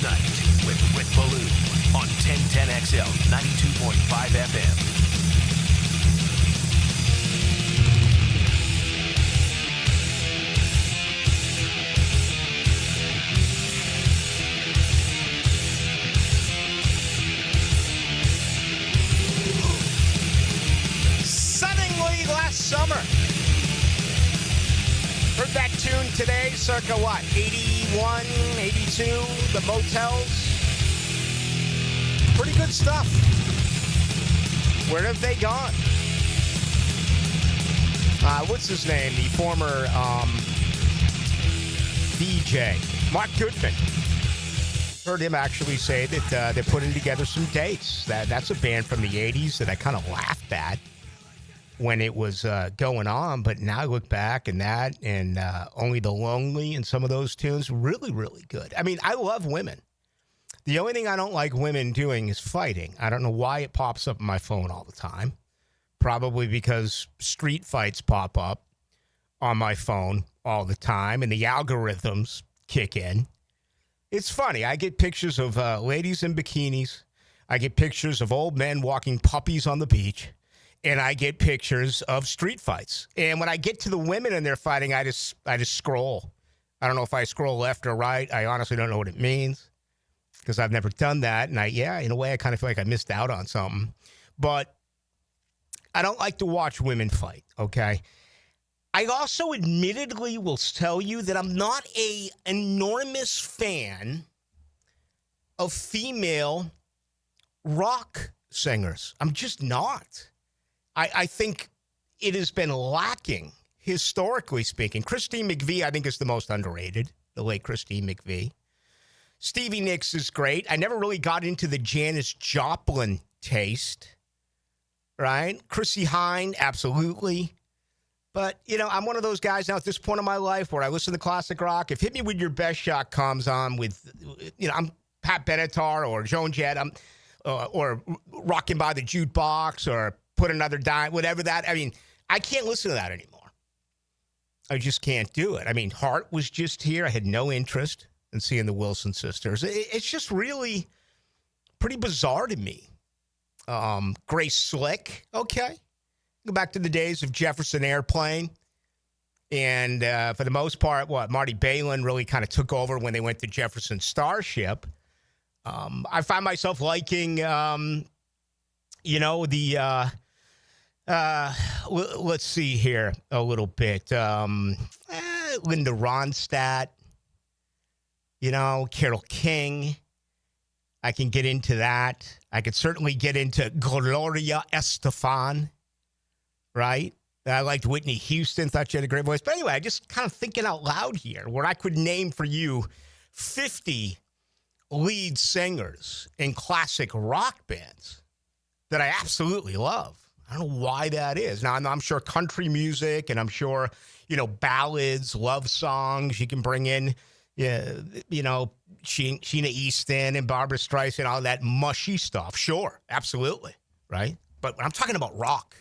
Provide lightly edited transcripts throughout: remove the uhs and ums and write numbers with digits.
Tonight with Ballou on 1010XL 92.5 FM. Summer. Heard that tune today, circa what, 81, 82, the Motels. Pretty good stuff. Where have they gone? What's his name? The former DJ, Mark Goodman. Heard him actually say that they're putting together some dates. That's a band from the 80s that I kind of laughed at when it was going on, but now I look back and Only the Lonely and some of those tunes, really, really good. I mean, I love women. The only thing I don't like women doing is fighting. I don't know why it pops up on my phone all the time. Probably because street fights pop up on my phone all the time and the algorithms kick in. It's funny. I get pictures of ladies in bikinis. I get pictures of old men walking puppies on the beach. And I get pictures of street fights. And when I get to the women and they're fighting, I just scroll. I don't know if I scroll left or right. I honestly don't know what it means because I've never done that. And in a way, I kind of feel like I missed out on something. But I don't like to watch women fight, okay? I also admittedly will tell you that I'm not an enormous fan of female rock singers. I'm just not. I think it has been lacking, historically speaking. Christine McVie, I think, is the most underrated, the late Christine McVie. Stevie Nicks is great. I never really got into the Janis Joplin taste, right? Chrissy Hynde, absolutely. But, I'm one of those guys now at this point in my life where I listen to classic rock. If Hit Me With Your Best Shot comes on with, I'm Pat Benatar or Joan Jett, or Rockin' by the Jukebox or Put Another Dime, whatever that. I mean, I can't listen to that anymore. I just can't do it. I mean, Heart was just here. I had no interest in seeing the Wilson sisters. It's just really pretty bizarre to me. Grace Slick, okay. Go back to the days of Jefferson Airplane. And for the most part, Marty Balin really kind of took over when they went to Jefferson Starship. I find myself liking, let's see here a little bit. Linda Ronstadt, Carole King. I can get into that. I could certainly get into Gloria Estefan, right? I liked Whitney Houston, thought she had a great voice. But anyway, I just kind of thinking out loud here where I could name for you 50 lead singers in classic rock bands that I absolutely love. I don't know why that is. Now, I'm sure country music and I'm sure, ballads, love songs. You can bring in, Sheena Easton and Barbara Streisand, all that mushy stuff. Sure, absolutely, right? But I'm talking about rock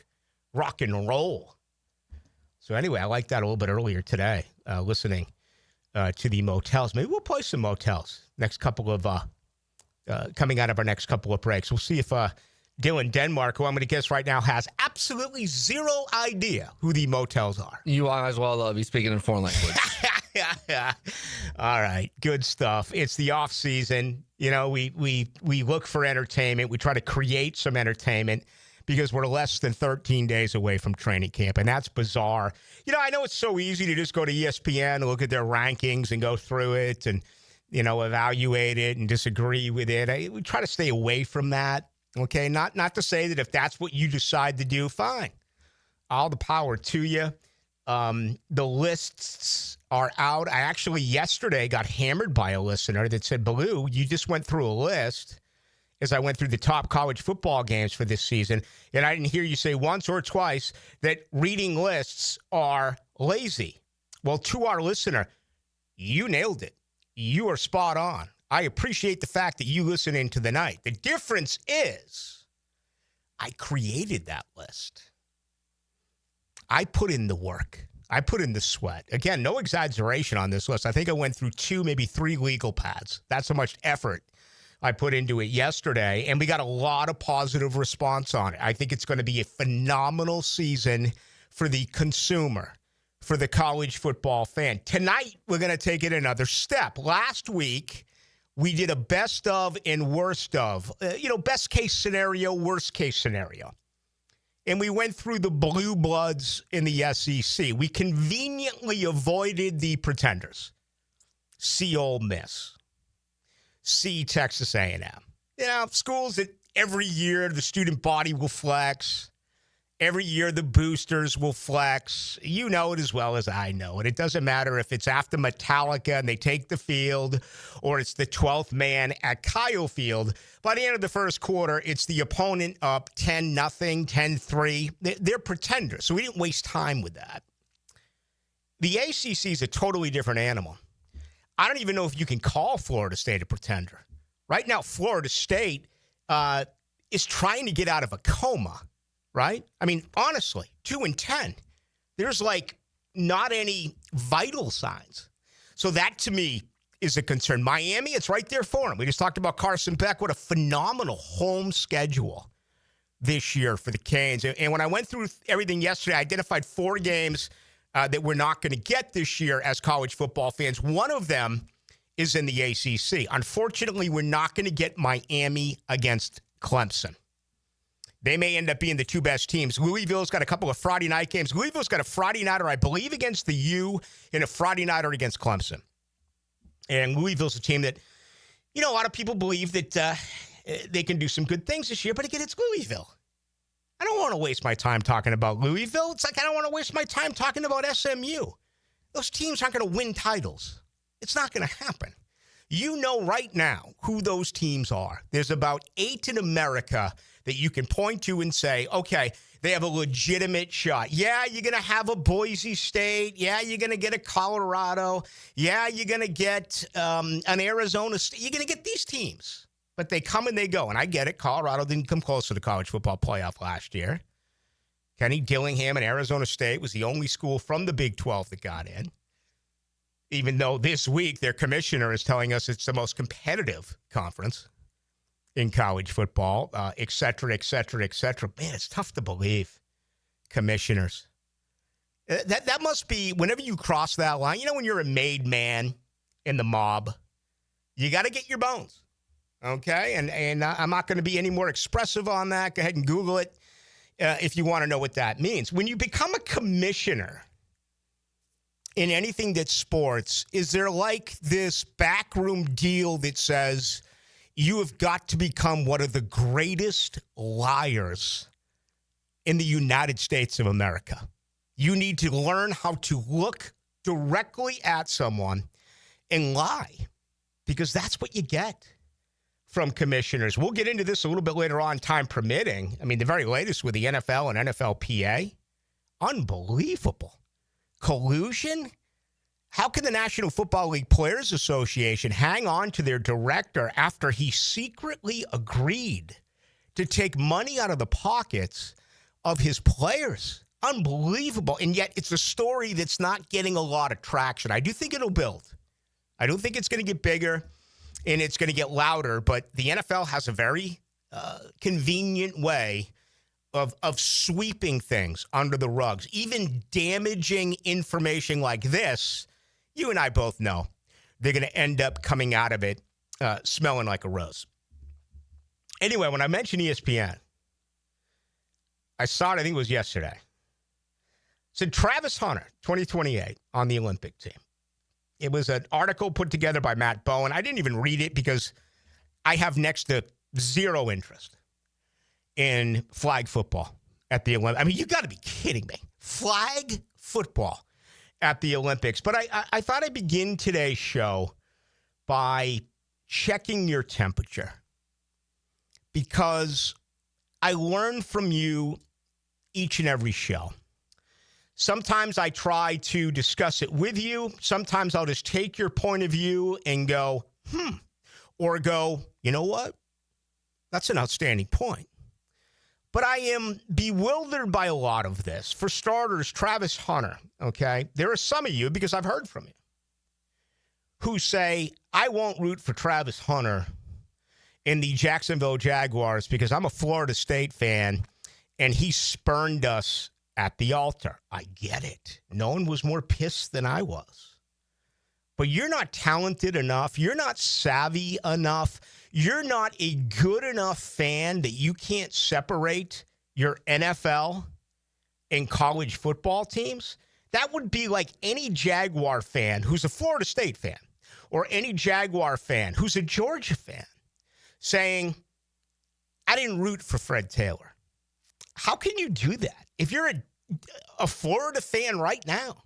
and roll. So anyway, I liked that a little bit earlier today, listening to the Motels. Maybe we'll play some Motels next couple of, coming out of our next couple of breaks. We'll see if Dylan Denmark, who I'm going to guess right now, has absolutely zero idea who the Motels are. You might as well be speaking in foreign language. All right, good stuff. It's the off season. We look for entertainment. We try to create some entertainment because we're less than 13 days away from training camp, and that's bizarre. I know it's so easy to just go to ESPN and look at their rankings and go through it and, evaluate it and disagree with it. We try to stay away from that. Okay, not to say that if that's what you decide to do, fine. All the power to you. The lists are out. I actually yesterday got hammered by a listener that said, Ballou, you just went through a list as I went through the top college football games for this season, and I didn't hear you say once or twice that reading lists are lazy. Well, to our listener, you nailed it. You are spot on. I appreciate the fact that you listen into the night. The difference is I created that list. I put in the work. I put in the sweat. Again, no exaggeration on this list. I think I went through 2, maybe 3 legal pads. That's how much effort I put into it yesterday, and we got a lot of positive response on it. I think it's going to be a phenomenal season for the consumer, for the college football fan. Tonight, we're going to take it another step. Last week, we did a best of and worst of, best case scenario, worst case scenario. And we went through the blue bloods in the SEC. We conveniently avoided the pretenders. See Ole Miss. See Texas A&M. Schools that every year the student body will flex. Every year the boosters will flex. You know it as well as I know it. It doesn't matter if it's after Metallica and they take the field or it's the 12th man at Kyle Field. By the end of the first quarter, it's the opponent up 10-0, 10-3. They're pretenders, so we didn't waste time with that. The ACC is a totally different animal. I don't even know if you can call Florida State a pretender. Right now, Florida State is trying to get out of a coma. Right? I mean, honestly, 2-10. There's not any vital signs. So that to me is a concern. Miami, it's right there for them. We just talked about Carson Beck. What a phenomenal home schedule this year for the Canes. And when I went through everything yesterday, I identified 4 games that we're not going to get this year as college football fans. One of them is in the ACC. Unfortunately, we're not going to get Miami against Clemson. They may end up being the 2 best teams. Louisville's got a couple of Friday night games. Louisville's got a Friday nighter, I believe, against the U and a Friday nighter against Clemson. And Louisville's a team that, a lot of people believe that they can do some good things this year. But again, it's Louisville. I don't want to waste my time talking about Louisville. It's like I don't want to waste my time talking about SMU. Those teams aren't going to win titles. It's not going to happen. You know right now who those teams are. There's about 8 in America that you can point to and say, okay, they have a legitimate shot. Yeah, you're going to have a Boise State. Yeah, you're going to get a Colorado. Yeah, you're going to get an Arizona State. You're going to get these teams. But they come and they go. And I get it. Colorado didn't come close to the college football playoff last year. Kenny Dillingham and Arizona State was the only school from the Big 12 that got in. Even though this week their commissioner is telling us it's the most competitive conference in college football, et cetera, et cetera, et cetera. Man, it's tough to believe. Commissioners. That must be, whenever you cross that line, when you're a made man in the mob, you got to get your bones. Okay? And I'm not going to be any more expressive on that. Go ahead and Google it if you want to know what that means. When you become a commissioner in anything that's sports, is there this backroom deal that says you have got to become one of the greatest liars in the United States of America? You need to learn how to look directly at someone and lie, because that's what you get from commissioners. We'll get into this a little bit later on, time permitting. I mean, the very latest with the NFL and NFLPA. Unbelievable. Collusion? How can the National Football League Players Association hang on to their director after he secretly agreed to take money out of the pockets of his players? Unbelievable. And yet it's a story that's not getting a lot of traction. I do think it'll build. I don't think it's going to get bigger and it's going to get louder, but the NFL has a very convenient way of sweeping things under the rugs. Even damaging information like this, you and I both know they're going to end up coming out of it smelling like a rose. Anyway, when I mentioned ESPN, I saw it, I think it was yesterday. It said Travis Hunter, 2028, on the Olympic team. It was an article put together by Matt Bowen. I didn't even read it because I have next to zero interest in flag football at the Olympics. I mean, you got to be kidding me. Flag football at the Olympics. But I thought I'd begin today's show by checking your temperature, because I learn from you each and every show. Sometimes I try to discuss it with you. Sometimes I'll just take your point of view and go, or go, you know what? That's an outstanding point. But I am bewildered by a lot of this. For starters, Travis Hunter, okay? There are some of you, because I've heard from you, who say, I won't root for Travis Hunter in the Jacksonville Jaguars because I'm a Florida State fan and he spurned us at the altar. I get it. No one was more pissed than I was. But you're not talented enough. You're not savvy enough. You're not a good enough fan that you can't separate your NFL and college football teams. That would be like any Jaguar fan who's a Florida State fan or any Jaguar fan who's a Georgia fan saying, I didn't root for Fred Taylor. How can you do that? If you're a Florida fan right now,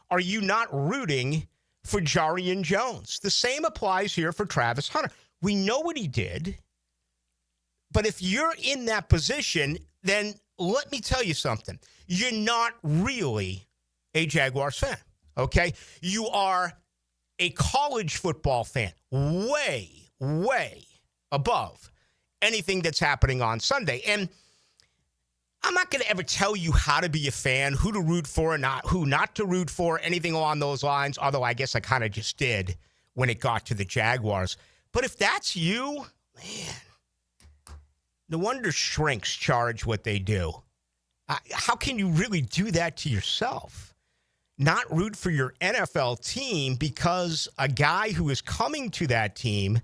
are you not rooting for Jarian Jones? The same applies here for Travis Hunter. We know what he did, but if you're in that position, then let me tell you something. You're not really a Jaguars fan, okay? You are a college football fan, way, way above anything that's happening on Sunday. And I'm not going to ever tell you how to be a fan, who to root for and not, who not to root for, anything along those lines, although I guess I kind of just did when it got to the Jaguars. But if that's you, man, no wonder shrinks charge what they do. How can you really do that to yourself? Not root for your NFL team because a guy who is coming to that team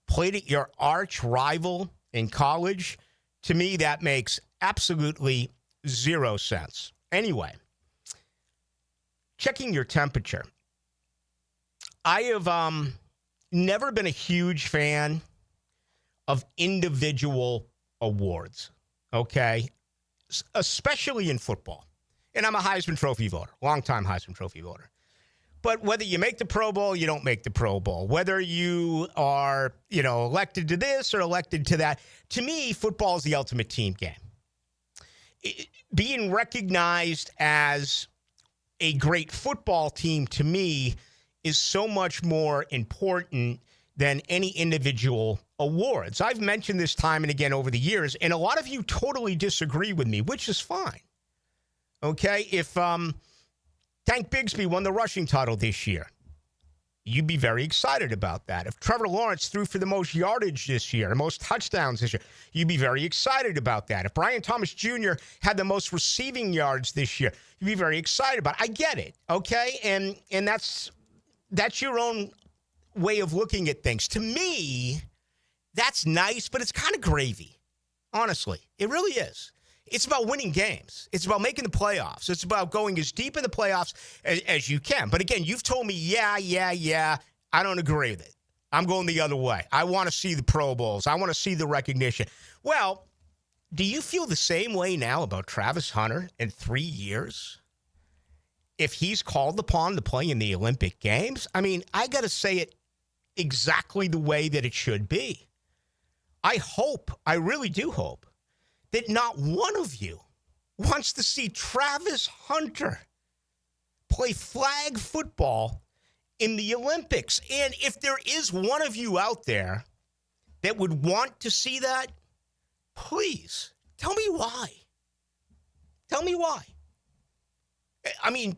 played at your arch rival in college? To me, that makes absolutely zero sense. Anyway, checking your temperature. I have never been a huge fan of individual awards, okay? Especially in football. And I'm a Heisman Trophy voter, longtime Heisman Trophy voter. But whether you make the Pro Bowl, you don't make the Pro Bowl. Whether you are, elected to this or elected to that. To me, football is the ultimate team game. Being recognized as a great football team, to me, is so much more important than any individual awards. I've mentioned this time and again over the years, and a lot of you totally disagree with me, which is fine. Okay? If Tank Bigsby won the rushing title this year, you'd be very excited about that. If Trevor Lawrence threw for the most yardage this year, the most touchdowns this year, you'd be very excited about that. If Brian Thomas Jr. had the most receiving yards this year, you'd be very excited about it. I get it, okay? And that's your own way of looking at things. To me, that's nice, but it's kind of gravy, honestly. It really is. It's about winning games. It's about making the playoffs. It's about going as deep in the playoffs as you can. But again, you've told me, yeah, I don't agree with it. I'm going the other way. I want to see the Pro Bowls. I want to see the recognition. Well, do you feel the same way now about Travis Hunter in 3 years? If he's called upon to play in the Olympic Games, I mean, I got to say it exactly the way that it should be. I really do hope, that not one of you wants to see Travis Hunter play flag football in the Olympics. And if there is one of you out there that would want to see that, please tell me why. Tell me why. I mean,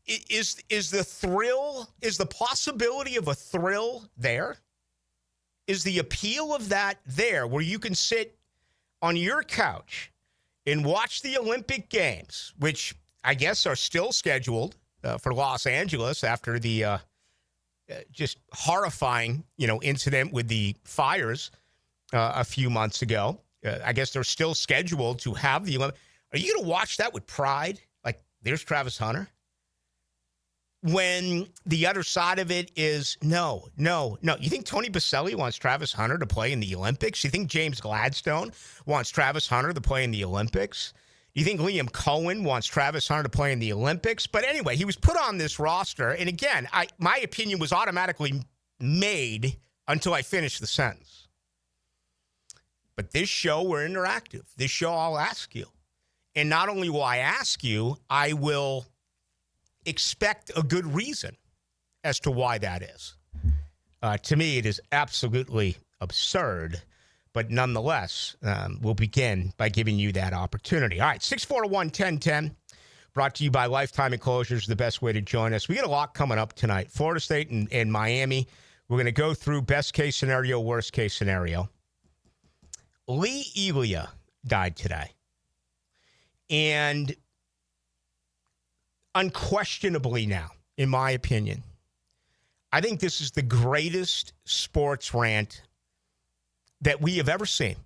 is the possibility of a thrill there? Is the appeal of that there where you can sit on your couch and watch the Olympic Games, which I guess are still scheduled for Los Angeles after the just horrifying, incident with the fires a few months ago. I guess they're still scheduled to have the Olympics. Are you going to watch that with pride? Like, there's Travis Hunter? When the other side of it is no. You think Tony Baselli wants Travis Hunter to play in the Olympics? You think James Gladstone wants Travis Hunter to play in the Olympics? You think Liam Cohen wants Travis Hunter to play in the Olympics? But anyway, he was put on this roster. And again, my opinion was automatically made until I finished the sentence. But this show, we're interactive. This show, I'll ask you. And not only will I ask you, I will expect a good reason as to why that is. To me, it is absolutely absurd. But nonetheless, we'll begin by giving you that opportunity. All right, 641-1010, brought to you by Lifetime Enclosures, the best way to join us. We got a lot coming up tonight. Florida State and Miami. We're going to go through best case scenario, worst case scenario. Lee Elia died today. And unquestionably now, in my opinion, I think this is the greatest sports rant that we have ever seen.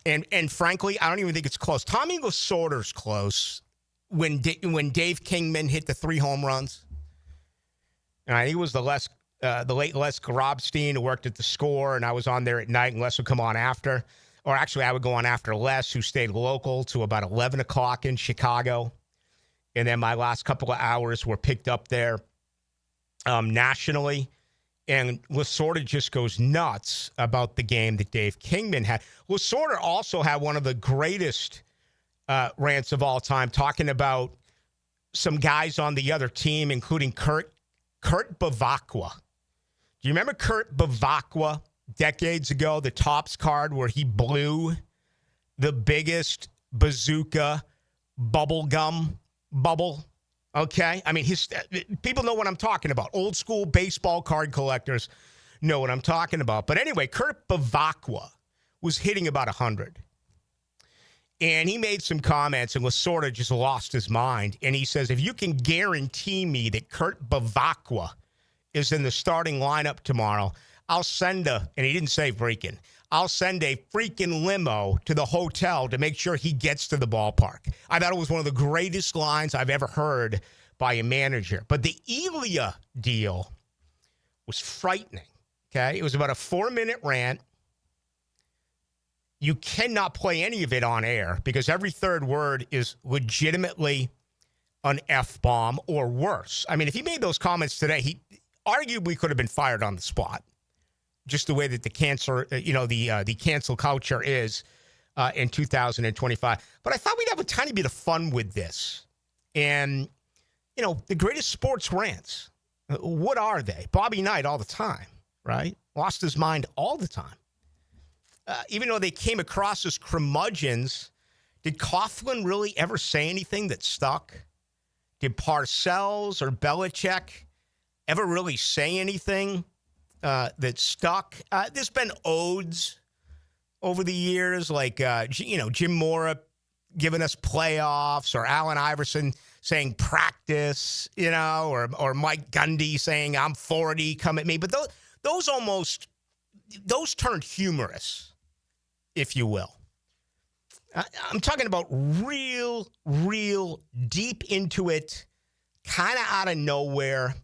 And frankly, I don't even think it's close. Tommy Lasorda's close when Dave Kingman hit the 3 home runs. And I think it was the late Les Grobstein who worked at the Score, and I was on there at night, and Les would come on after. Or actually, I would go on after Les, who stayed local to about 11 o'clock in Chicago. And then my last couple of hours were picked up there nationally. And Lasorda just goes nuts about the game that Dave Kingman had. Lasorda also had one of the greatest rants of all time, talking about some guys on the other team, including Kurt Bavacqua. Do you remember Kurt Bavacqua decades ago, the Topps card where he blew the biggest bazooka bubblegum bubble? Okay, I mean, people know what I'm talking about. Old school baseball card collectors know what I'm talking about. But anyway, Kurt Bavacqua was hitting about 100. And he made some comments, and Lasorda just lost his mind. And he says, if you can guarantee me that Kurt Bavacqua is in the starting lineup tomorrow, I'll send and he didn't say freaking, I'll send a freaking limo to the hotel to make sure he gets to the ballpark. I thought it was one of the greatest lines I've ever heard by a manager. But the Elia deal was frightening, okay? It was about a 4-minute rant. You cannot play any of it on air because every third word is legitimately an F-bomb or worse. I mean, if he made those comments today, he arguably could have been fired on the spot. Just the way that the cancel culture is in 2025. But I thought we'd have a tiny bit of fun with this. And, the greatest sports rants, what are they? Bobby Knight all the time, right? Lost his mind all the time. Even though they came across as curmudgeons, did Coughlin really ever say anything that stuck? Did Parcells or Belichick ever really say anything that stuck? There's been odes over the years, like, Jim Mora giving us playoffs, or Allen Iverson saying practice, or Mike Gundy saying I'm 40, come at me. But those turned humorous, if you will. I'm talking about real deep into it, kind of out of nowhere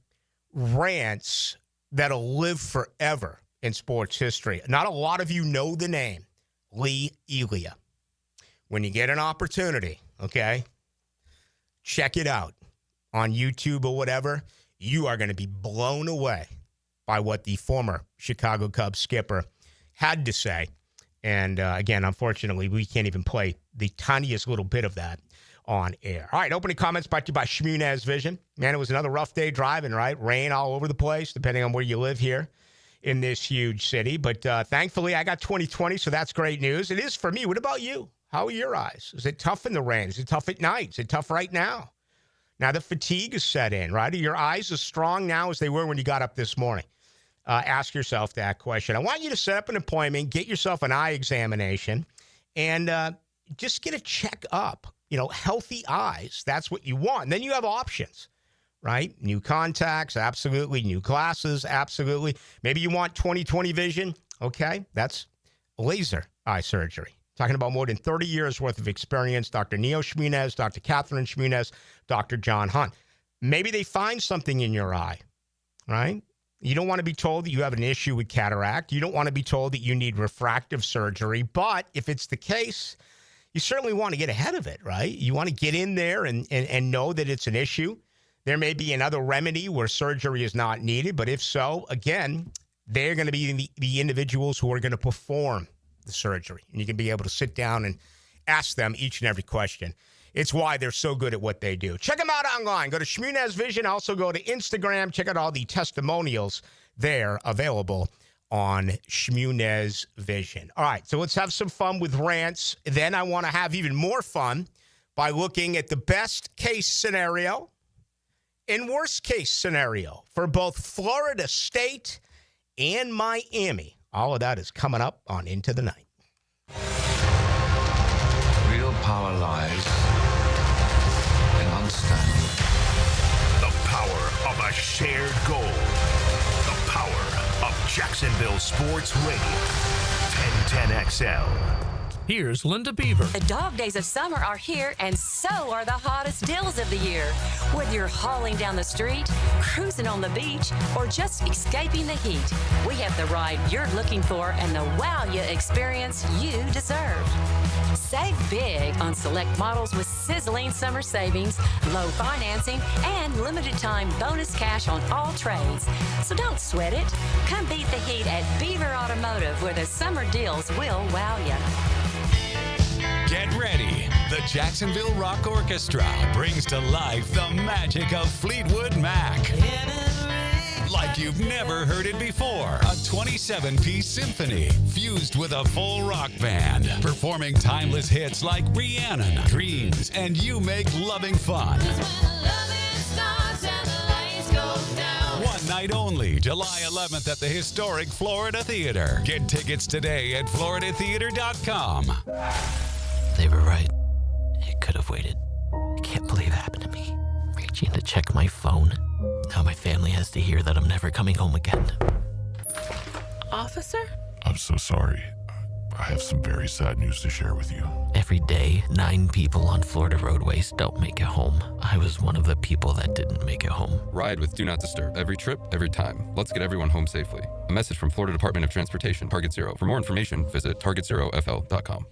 rants that'll live forever in sports history. Not a lot of you know the name, Lee Elia. When you get an opportunity, okay, check it out on YouTube or whatever. You are going to be blown away by what the former Chicago Cubs skipper had to say. And again, unfortunately, we can't even play the tiniest little bit of that on air. All right, opening comments brought to you by Shmunez Vision. Man, it was another rough day driving, right? Rain all over the place, depending on where you live here in this huge city. But thankfully, I got 20/20, so that's great news. It is for me. What about you? How are your eyes? Is it tough in the rain? Is it tough at night? Is it tough right now? Now the fatigue is set in, right? Are your eyes as strong now as they were when you got up this morning? Ask yourself that question. I want you to set up an appointment, get yourself an eye examination, and just get a checkup. Healthy eyes. That's what you want. And then you have options, right? New contacts, absolutely. New glasses, absolutely. Maybe you want 20/20 vision. Okay, that's laser eye surgery. Talking about more than 30 years worth of experience. Dr. Neo Shmunez, Dr. Catherine Shmunez, Dr. John Hunt. Maybe they find something in your eye, right? You don't want to be told that you have an issue with cataract. You don't want to be told that you need refractive surgery. But if it's the case, you certainly want to get ahead of it, right? You want to get in there and know that it's an issue. There may be another remedy where surgery is not needed. But if so, again, they're going to be the individuals who are going to perform the surgery. And you can be able to sit down and ask them each and every question. It's why they're so good at what they do. Check them out online. Go to Shmunez Vision. Also go to Instagram. Check out all the testimonials there available on Shmunez Vision. All right, so let's have some fun with rants. Then I want to have even more fun by looking at the best case scenario and worst case scenario for both Florida State and Miami. All of that is coming up on Into the Night. Real power lies in understanding. The power of a shared goal. The power of Jacksonville Sports Radio. 1010XL. Here's Linda Beaver. The dog days of summer are here, and so are the hottest deals of the year. Whether you're hauling down the street, cruising on the beach, or just escaping the heat, we have the ride you're looking for and the wow you experience you deserve. Save big on select models with sizzling summer savings, low financing, and limited time bonus cash on all trades. So don't sweat it. Come beat the heat at Beaver Automotive, where the summer deals will wow you. Get ready. The Jacksonville Rock Orchestra brings to life the magic of Fleetwood Mac. Like you've never heard it before. A 27-piece symphony fused with a full rock band, performing timeless hits like Rhiannon, Dreams, and You Make Loving Fun. One night only, July 11th at the historic Florida Theater. Get tickets today at floridatheater.com. They were right. It could have waited. I can't believe it happened to me. Reaching to check my phone. Now my family has to hear that I'm never coming home again. Officer? I'm so sorry. I have some very sad news to share with you. Every day, 9 people on Florida roadways don't make it home. I was one of the people that didn't make it home. Ride with Do Not Disturb. Every trip, every time. Let's get everyone home safely. A message from Florida Department of Transportation, Target Zero. For more information, visit targetzerofl.com.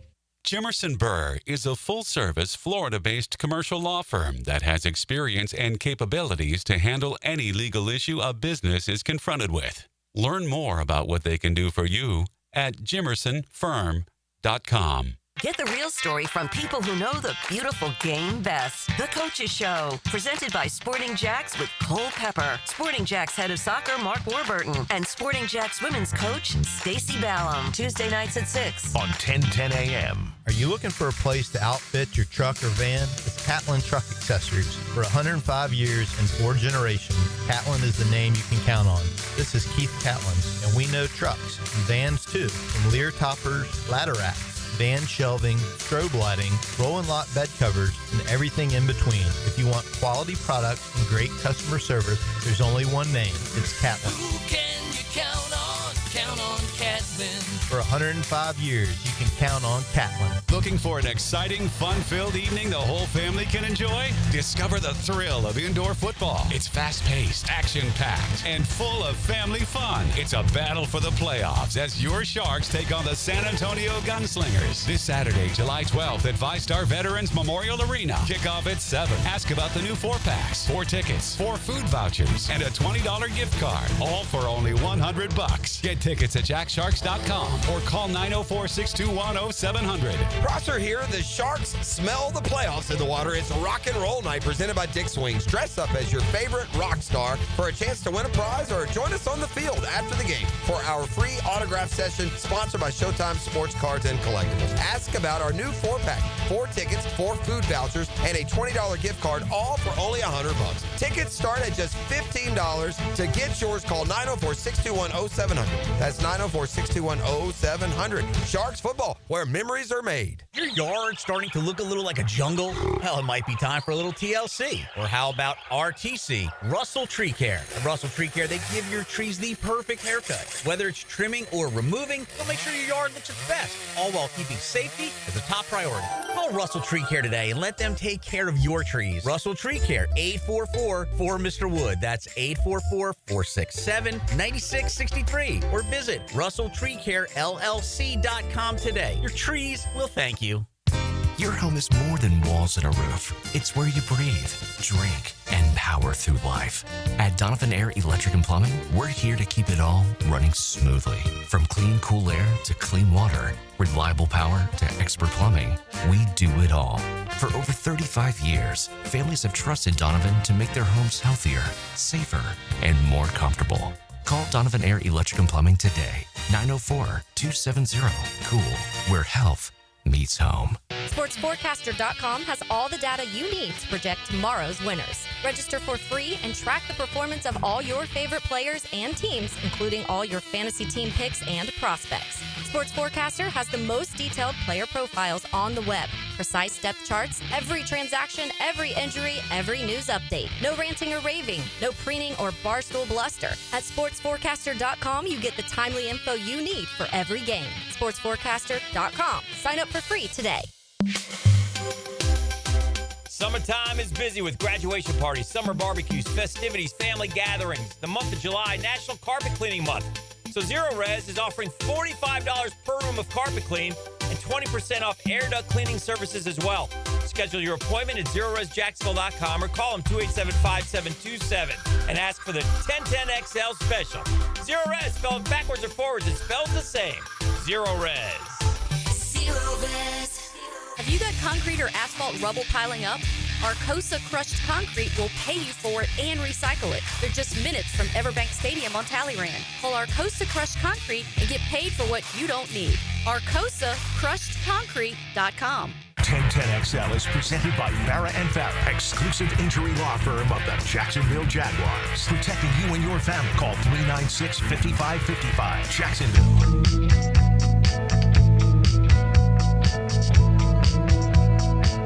Jimerson Burr is a full-service, Florida-based commercial law firm that has experience and capabilities to handle any legal issue a business is confronted with. Learn more about what they can do for you at jimersonfirm.com. Get the real story from people who know the beautiful game best. The Coaches Show, presented by Sporting Jacks with Cole Pepper, Sporting Jacks head of soccer Mark Warburton, and Sporting Jacks women's coach Stacy Ballum. Tuesday nights at 6 on 1010 AM. Are you looking for a place to outfit your truck or van? It's Catlin Truck Accessories. For 105 years and 4 generations, Catlin is the name you can count on. This is Keith Catlin, and we know trucks and vans too, from Lear toppers, ladder racks, van shelving, strobe lighting, roll and lock bed covers, and everything in between. If you want quality products and great customer service, there's only one name. It's Catlin. Who can you count on? Count on Catlin. For 105 years, you can count on Catlin. Looking for an exciting, fun-filled evening the whole family can enjoy? Discover the thrill of indoor football. It's fast-paced, action-packed, and full of family fun. It's a battle for the playoffs as your Sharks take on the San Antonio Gunslingers. This Saturday, July 12th at VyStar Veterans Memorial Arena. Kickoff at 7. Ask about the new 4-packs, 4 tickets, 4 food vouchers, and a $20 gift card. All for only $100. Get tickets at jacksharks.com or call 904-621-0700. Prosser here. The Sharks smell the playoffs in the water. It's Rock and Roll Night presented by Dick Swings. Dress up as your favorite rock star for a chance to win a prize or join us on the field after the game for our free autograph session sponsored by Showtime Sports Cards and Collectibles. Ask about our new 4-pack, 4 tickets, 4 food vouchers, and a $20 gift card, all for only $100. Tickets start at just $15. To get yours, call 904-621-0700. That's 904-621-0700. Sharks football, where memories are made. Your yard starting to look a little like a jungle? Well, it might be time for a little TLC. Or how about RTC, Russell Tree Care? At Russell Tree Care, they give your trees the perfect haircut. Whether it's trimming or removing, they'll make sure your yard looks its best, all while keeping safety as a top priority. Call Russell Tree Care today and let them take care of your trees. Russell Tree Care, 844-4Mr. Wood. That's 844-467-9663. Or visit RussellTreeCareLLC.com today. Your trees will thank you. Your home is more than walls and a roof. It's where you breathe, drink, and power through life. At Donovan Air Electric and Plumbing, we're here to keep it all running smoothly. From clean, cool air to clean water, reliable power to expert plumbing, we do it all. For over 35 years, families have trusted Donovan to make their homes healthier, safer, and more comfortable. Call Donovan Air Electric and Plumbing today. 904-270-COOL, where health meets home. SportsForecaster.com has all the data you need to project tomorrow's winners. Register for free and track the performance of all your favorite players and teams, including all your fantasy team picks and prospects. Sports Forecaster has the most detailed player profiles on the web, precise depth charts, every transaction, every injury, every news update. No ranting or raving, no preening or barstool bluster. At SportsForecaster.com, you get the timely info you need for every game. SportsForecaster.com. Sign up for free today. Summertime is busy with graduation parties, summer barbecues, festivities, family gatherings. The month of July, National Carpet Cleaning Month. So Zero Res is offering $45 per room of carpet clean and 20% off air duct cleaning services as well. Schedule your appointment at ZeroResJacksonville.com or call them 287-5727 and ask for the 1010XL special. Zero Res, spelled backwards or forwards, it spells the same. Zero Res. Zero Res. Have you got concrete or asphalt rubble piling up? Arcosa Crushed Concrete will pay you for it and recycle it. They're just minutes from Everbank Stadium on Talleyrand. Call Arcosa Crushed Concrete and get paid for what you don't need. ArcosaCrushedConcrete.com. 1010XL is presented by Farah & Farah, exclusive injury law firm of the Jacksonville Jaguars. Protecting you and your family. Call 396-5555. Jacksonville.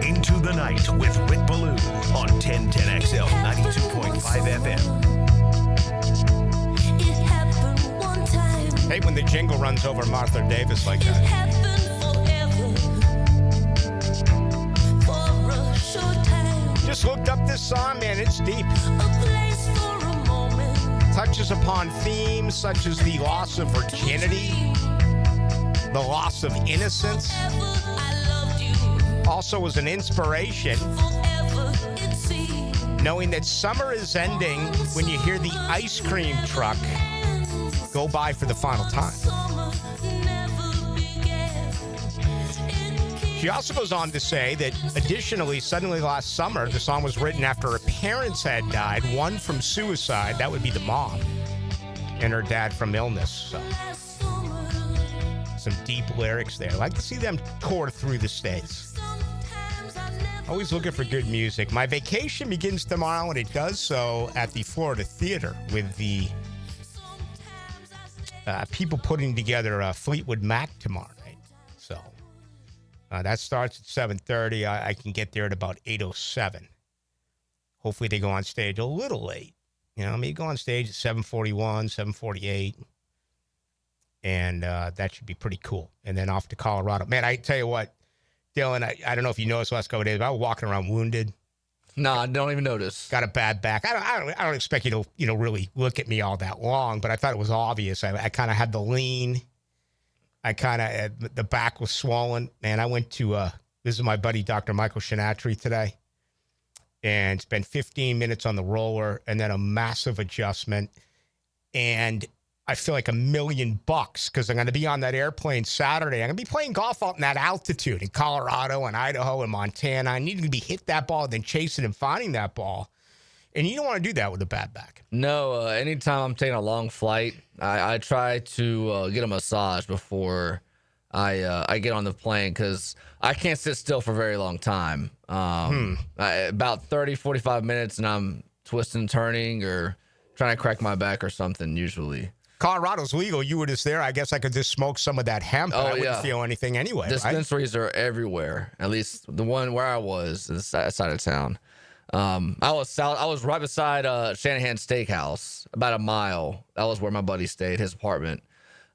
Into the Night with Rick Ballou on 1010XL 92.5 FM. Hey, when the jingle runs over Martha Davis like that. Just looked up this song, man. It's deep. Touches upon themes such as the loss of virginity, the loss of innocence. Also was an inspiration, knowing that summer is ending when you hear the ice cream truck go by for the final time. She also goes on to say that, additionally, suddenly last summer, the song was written after her parents had died, one from suicide, that would be the mom, and her dad from illness. So, some deep lyrics there. I like to see them tour through the States. Always looking for good music. My vacation begins tomorrow, and it does so at the Florida Theater with the people putting together Fleetwood Mac tomorrow night. So that starts at 7:30. I can get there at about 8:07. Hopefully they go on stage a little late. You know, maybe go on stage at 7:41, 7:48. And that should be pretty cool. And then off to Colorado. Man, I tell you what, Dylan, I don't know if you noticed the last couple of days, but I was walking around wounded. No, I don't even notice. Got a bad back. I don't expect you to really look at me all that long, but I thought it was obvious. I kind of had the lean. The back was swollen. Man, I went to visit my buddy Dr. Michael Shinatri today, and spent 15 minutes on the roller, and then a massive adjustment. And I feel like $1 million because I'm going to be on that airplane Saturday. I'm going to be playing golf out in that altitude in Colorado and Idaho and Montana. I need to be hit that ball, then chasing and finding that ball. And you don't want to do that with a bad back. No, anytime I'm taking a long flight, I try to get a massage before I get on the plane because I can't sit still for a very long time. About 30, 45 minutes, and I'm twisting and turning or trying to crack my back or something usually. Colorado's legal. You were just there. I guess I could just smoke some of that hemp. And I wouldn't feel anything anyway. Dispensaries are everywhere. At least the one where I was, the side of town. I was right beside Shanahan Steakhouse, about a mile. That was where my buddy stayed, his apartment.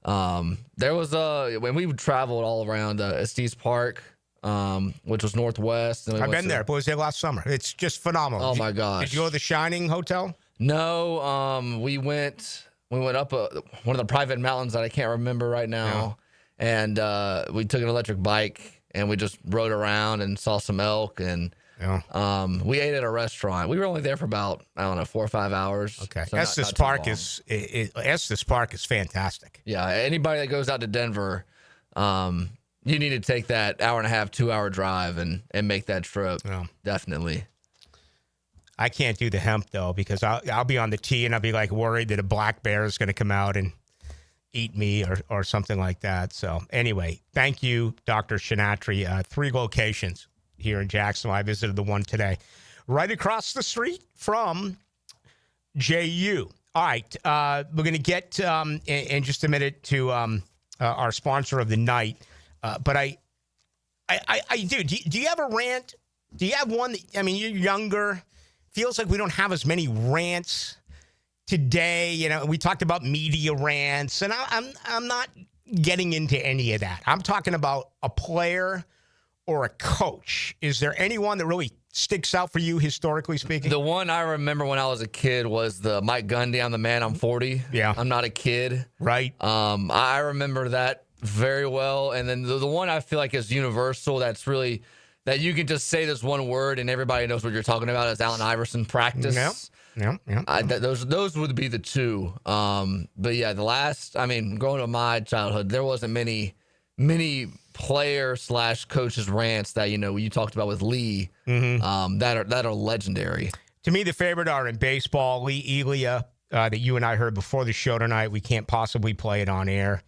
There was when we traveled all around Estes Park, which was northwest. And I've been there. But was there last summer. It's just phenomenal. Oh my gosh! Did you go to the Shining Hotel? No. We went up one of the private mountains that I can't remember right now, and we took an electric bike and we just rode around and saw some elk and. Yeah. We ate at a restaurant. We were only there for about 4 or 5 hours. Okay. So Estes Park is fantastic. Yeah. Anybody that goes out to Denver, you need to take that 1.5 to 2 hour drive and make that trip. Yeah. Definitely. I can't do the hemp, though, because I'll be on the tee and I'll be, like, worried that a black bear is going to come out and eat me or something like that. So, anyway, thank you, Dr. Shinatri. 3 locations here in Jacksonville. I visited the one today. Right across the street from JU. All right, we're going to get in just a minute to our sponsor of the night. But I do. Do you have a rant? Do you have one? You're younger. Feels like we don't have as many rants today. You know, we talked about media rants, and I'm not getting into any of that. I'm talking about a player or a coach. Is there anyone that really sticks out for you, historically speaking? The one I remember when I was a kid was the Mike Gundy, I'm the man, I'm 40. Yeah. I'm not a kid. Right. I remember that very well. And then the one I feel like is universal, that's really, that you can just say this one word and everybody knows what you're talking about, is Allen Iverson practice. Yeah. Those would be the two. But yeah, the last, growing up my childhood, there wasn't many player / coaches rants that you talked about with Lee that are legendary. To me, the favorite are in baseball. Lee Elia, that you and I heard before the show tonight. We can't possibly play it on air.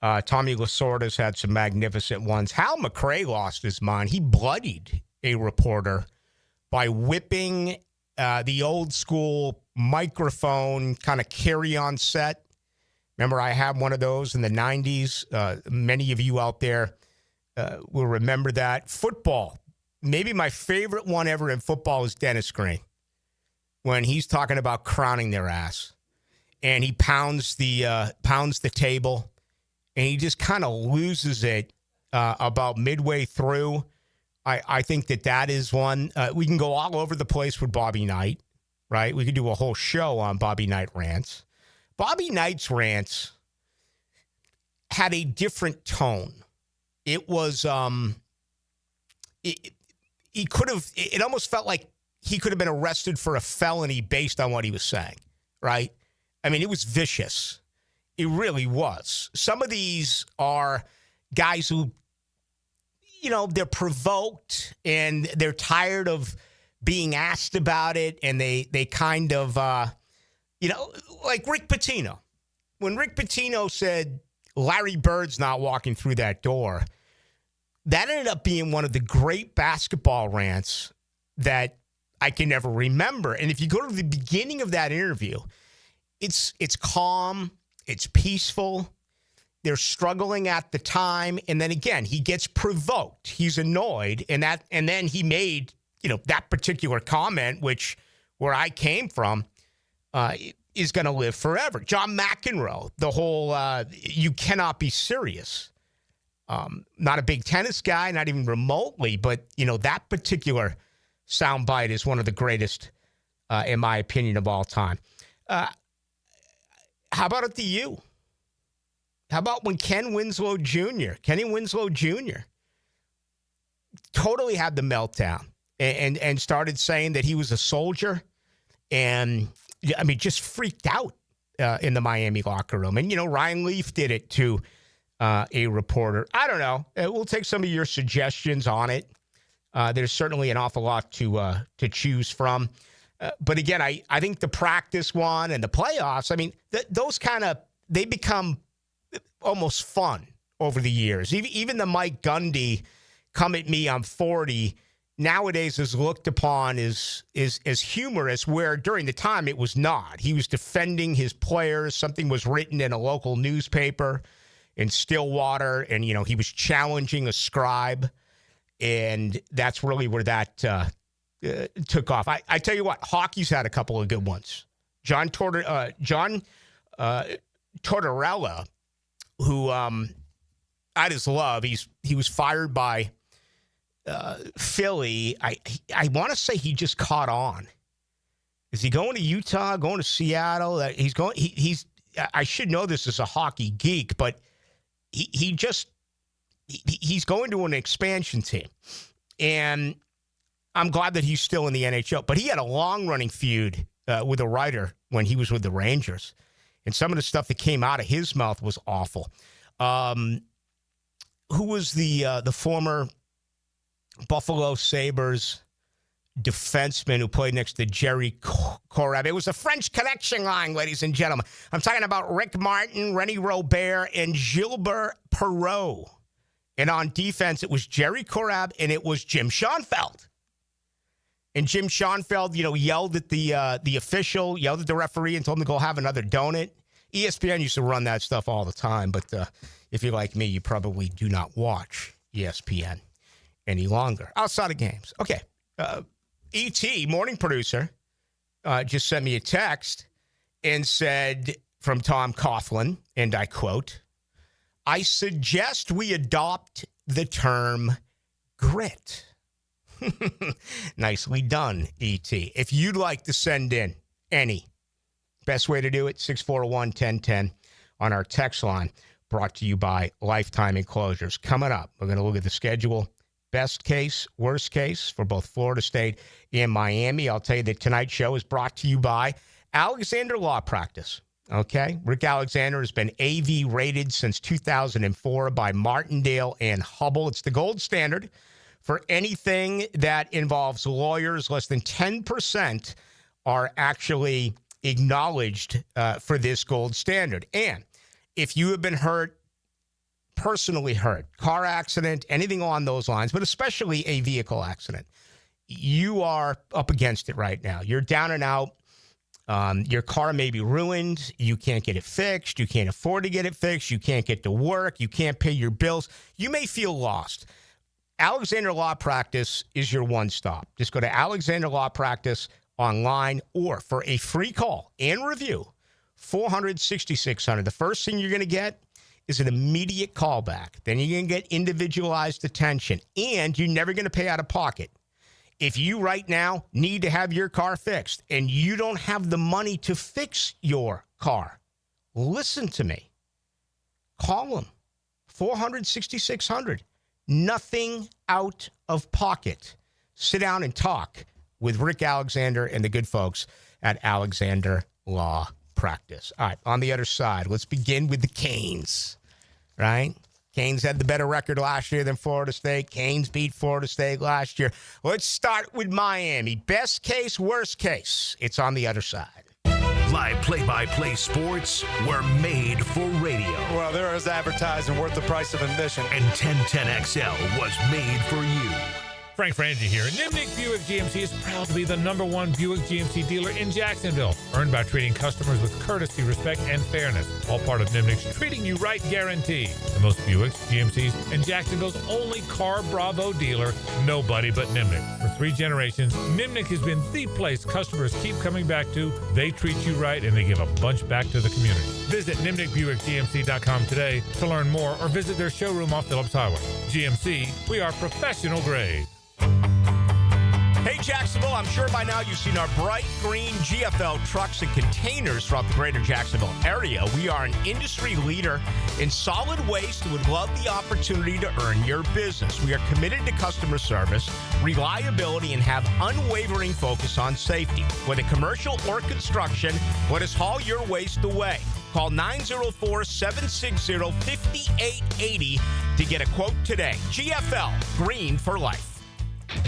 Tommy Lasorda's had some magnificent ones. Hal McRae lost his mind. He bloodied a reporter by whipping the old school microphone kind of carry-on set. Remember, I had one of those in the 90s. Many of you out there will remember that. Football. Maybe my favorite one ever in football is Dennis Green, when he's talking about crowning their ass. And he pounds the table, and he just kind of loses it about midway through. I think that is one. We can go all over the place with Bobby Knight, right? We could do a whole show on Bobby Knight rants. Bobby Knight's rants had a different tone. It was, it almost felt like he could have been arrested for a felony based on what he was saying, right? It was vicious. It really was. Some of these are guys who, they're provoked and they're tired of being asked about it, and they kind of, like Rick Pitino. When Rick Pitino said Larry Bird's not walking through that door, that ended up being one of the great basketball rants that I can never remember. And if you go to the beginning of that interview, it's calm, it's peaceful. They're struggling at the time, and then again, he gets provoked. He's annoyed, and then he made that particular comment, which where I came from, is going to live forever. John McEnroe, the whole you cannot be serious. Not a big tennis guy, not even remotely, but that particular soundbite is one of the greatest, in my opinion, of all time. How about at the U? How about when Kenny Winslow Jr. totally had the meltdown and started saying that he was a soldier, and just freaked out in the Miami locker room. And Ryan Leaf did it to a reporter. I don't know. We'll take some of your suggestions on it. There's certainly an awful lot to choose from. But again, I think the practice one and the playoffs, those they become almost fun over the years. Even the Mike Gundy, come at me, I'm 40, nowadays is looked upon as humorous, where during the time it was not. He was defending his players. Something was written in a local newspaper in Stillwater, and, he was challenging a scribe, and that's really where that took off. I tell you what, hockey's had a couple of good ones. John Tortorella, who I just love. He was fired by Philly. I want to say he just caught on. Is he going to Utah? Going to Seattle? He's going. He's. I should know this as a hockey geek, but he's going to an expansion team, and I'm glad that he's still in the NHL. But he had a long-running feud with a writer when he was with the Rangers. And some of the stuff that came out of his mouth was awful. Who was the former Buffalo Sabres defenseman who played next to Jerry Corab. It was a French Connection line, ladies and gentlemen. I'm talking about Rick Martin, Rennie Robert, and Gilbert Perreault. And on defense, it was Jerry Corab and it was Jim Schoenfeld. And Jim Schoenfeld, yelled at the official, yelled at the referee and told him to go have another donut. ESPN used to run that stuff all the time, but if you're like me, you probably do not watch ESPN any longer outside of games. Okay. E.T., morning producer, just sent me a text and said from Tom Coughlin, and I quote, "I suggest we adopt the term grit." Nicely done, E.T. If you'd like to send in any, best way to do it, 641-1010 on our text line, brought to you by Lifetime Enclosures. Coming up, we're going to look at the schedule. Best case, worst case for both Florida State and Miami. I'll tell you that tonight's show is brought to you by Alexander Law Practice. Okay? Rick Alexander has been AV rated since 2004 by Martindale and Hubble. It's the gold standard for anything that involves lawyers. Less than 10% are actually acknowledged for this gold standard. And if you have been hurt, personally hurt, car accident, anything along those lines, but especially a vehicle accident, you are up against it right now. You're down and out. Your car may be ruined. You can't get it fixed. You can't afford to get it fixed. You can't get to work. You can't pay your bills. You may feel lost. Alexander Law Practice is your one stop. Just go to Alexander Law Practice online or for a free call and review, 400-6600. The first thing you're going to get is an immediate callback. Then you're going to get individualized attention, and you're never going to pay out of pocket. If you right now need to have your car fixed and you don't have the money to fix your car, listen to me. Call them, 400-6600. Nothing out of pocket. Sit down and talk with Rick Alexander and the good folks at Alexander Law Practice. All right, on the other side, let's begin with the Canes, right? Canes had the better record last year than Florida State. Canes beat Florida State last year. Let's start with Miami. Best case, worst case. It's on the other side. Live play-by-play sports were made for radio. Well, there is advertising worth the price of admission. And 1010XL was made for you. Frank Frangie here. Nimnick Buick GMC is proud to be the #1 Buick GMC dealer in Jacksonville, earned by treating customers with courtesy, respect, and fairness. All part of Nimnick's Treating You Right guarantee. The most Buicks, GMCs, and Jacksonville's only Car Bravo dealer, nobody but Nimnick. For 3 generations, Nimnick has been the place customers keep coming back to. They treat you right, and they give a bunch back to the community. Visit NimnickBuickGMC.com today to learn more or visit their showroom off Phillips Highway. GMC, we are professional grade. Hey, Jacksonville, I'm sure by now you've seen our bright green GFL trucks and containers throughout the greater Jacksonville area. We are an industry leader in solid waste and would love the opportunity to earn your business. We are committed to customer service, reliability, and have unwavering focus on safety. Whether commercial or construction, let us haul your waste away. Call 904-760-5880 to get a quote today. GFL, green for life.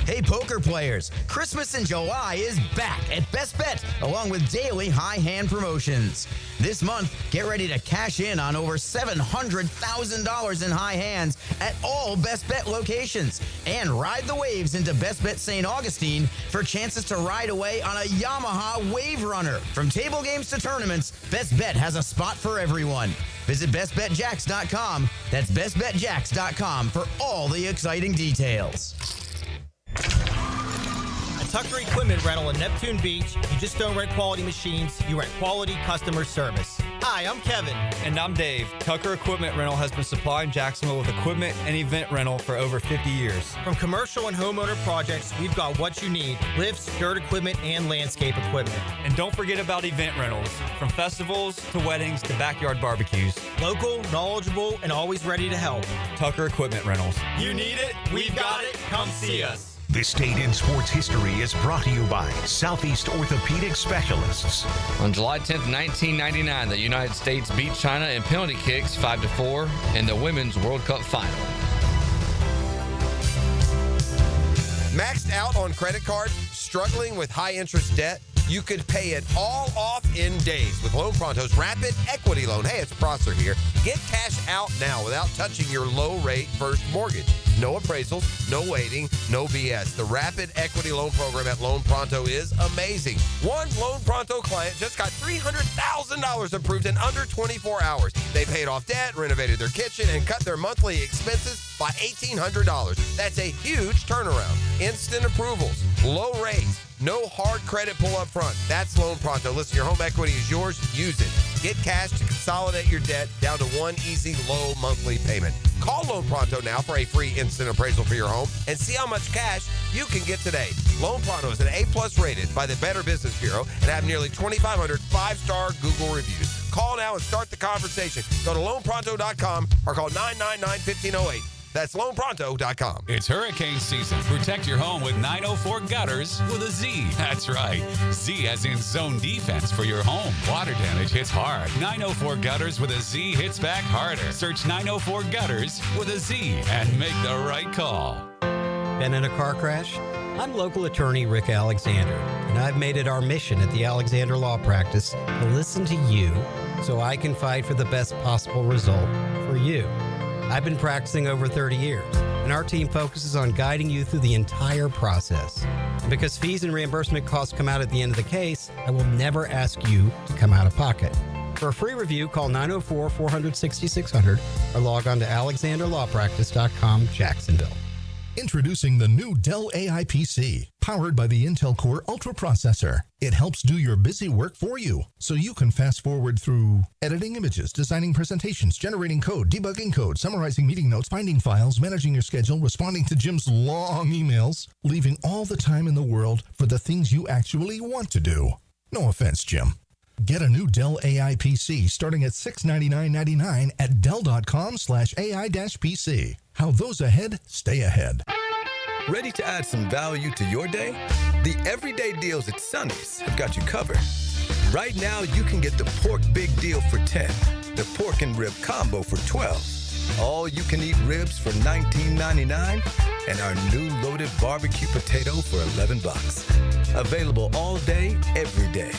Hey, poker players, Christmas in July is back at Best Bet, along with daily high hand promotions. This month, get ready to cash in on over $700,000 in high hands at all Best Bet locations. And ride the waves into Best Bet St. Augustine for chances to ride away on a Yamaha Wave Runner. From table games to tournaments, Best Bet has a spot for everyone. Visit BestBetJax.com. That's BestBetJax.com for all the exciting details. At Tucker Equipment Rental in Neptune Beach, you just don't rent quality machines, you rent quality customer service. Hi, I'm Kevin. And I'm Dave. Tucker Equipment Rental has been supplying Jacksonville with equipment and event rental for over 50 years. From commercial and homeowner projects, we've got what you need: lifts, dirt equipment, and landscape equipment. And don't forget about event rentals, from festivals to weddings to backyard barbecues. Local, knowledgeable, and always ready to help. Tucker Equipment Rentals. You need it, we've got it, come see us. This Date in Sports History is brought to you by Southeast Orthopedic Specialists. On July 10th, 1999, the United States beat China in penalty kicks 5-4 in the Women's World Cup Final. Maxed out on credit cards, struggling with high interest debt? You could pay it all off in days with Loan Pronto's Rapid Equity Loan. Hey, it's Prosser here. Get cash out now without touching your low-rate first mortgage. No appraisals, no waiting, no BS. The Rapid Equity Loan Program at Loan Pronto is amazing. One Loan Pronto client just got $300,000 approved in under 24 hours. They paid off debt, renovated their kitchen, and cut their monthly expenses by $1,800. That's a huge turnaround. Instant approvals, low rates, no hard credit pull up front. That's Loan Pronto. Listen, your home equity is yours. Use it. Get cash to consolidate your debt down to one easy, low monthly payment. Call Loan Pronto now for a free instant appraisal for your home and see how much cash you can get today. Loan Pronto is an A+ rated by the Better Business Bureau and have nearly 2,500 5-star Google reviews. Call now and start the conversation. Go to loanpronto.com or call 999-1508. That's loanpronto.com. It's hurricane season. Protect your home with 904 Gutters with a Z. That's right. Z as in zone defense for your home. Water damage hits hard. 904 Gutters with a Z hits back harder. Search 904 Gutters with a Z and make the right call. Been in a car crash? I'm local attorney Rick Alexander, and I've made it our mission at the Alexander Law Practice to listen to you so I can fight for the best possible result for you. I've been practicing over 30 years, and our team focuses on guiding you through the entire process. And because fees and reimbursement costs come out at the end of the case, I will never ask you to come out of pocket. For a free review, call 904-400-6600 or log on to alexanderlawpractice.com, Jacksonville. Introducing the new Dell AI PC, powered by the Intel Core Ultra processor. It helps do your busy work for you, so you can fast forward through editing images, designing presentations, generating code, debugging code, summarizing meeting notes, finding files, managing your schedule, responding to Jim's long emails, leaving all the time in the world for the things you actually want to do. No offense, Jim. Get a new Dell AI PC starting at $699.99 at Dell.com/AI-PC. How those ahead stay ahead. Ready to add some value to your day? The everyday deals at Sonny's have got you covered. Right now, you can get the pork big deal for $10, the pork and rib combo for $12, all you can eat ribs for $19.99, and our new loaded barbecue potato for $11. Available all day, every day.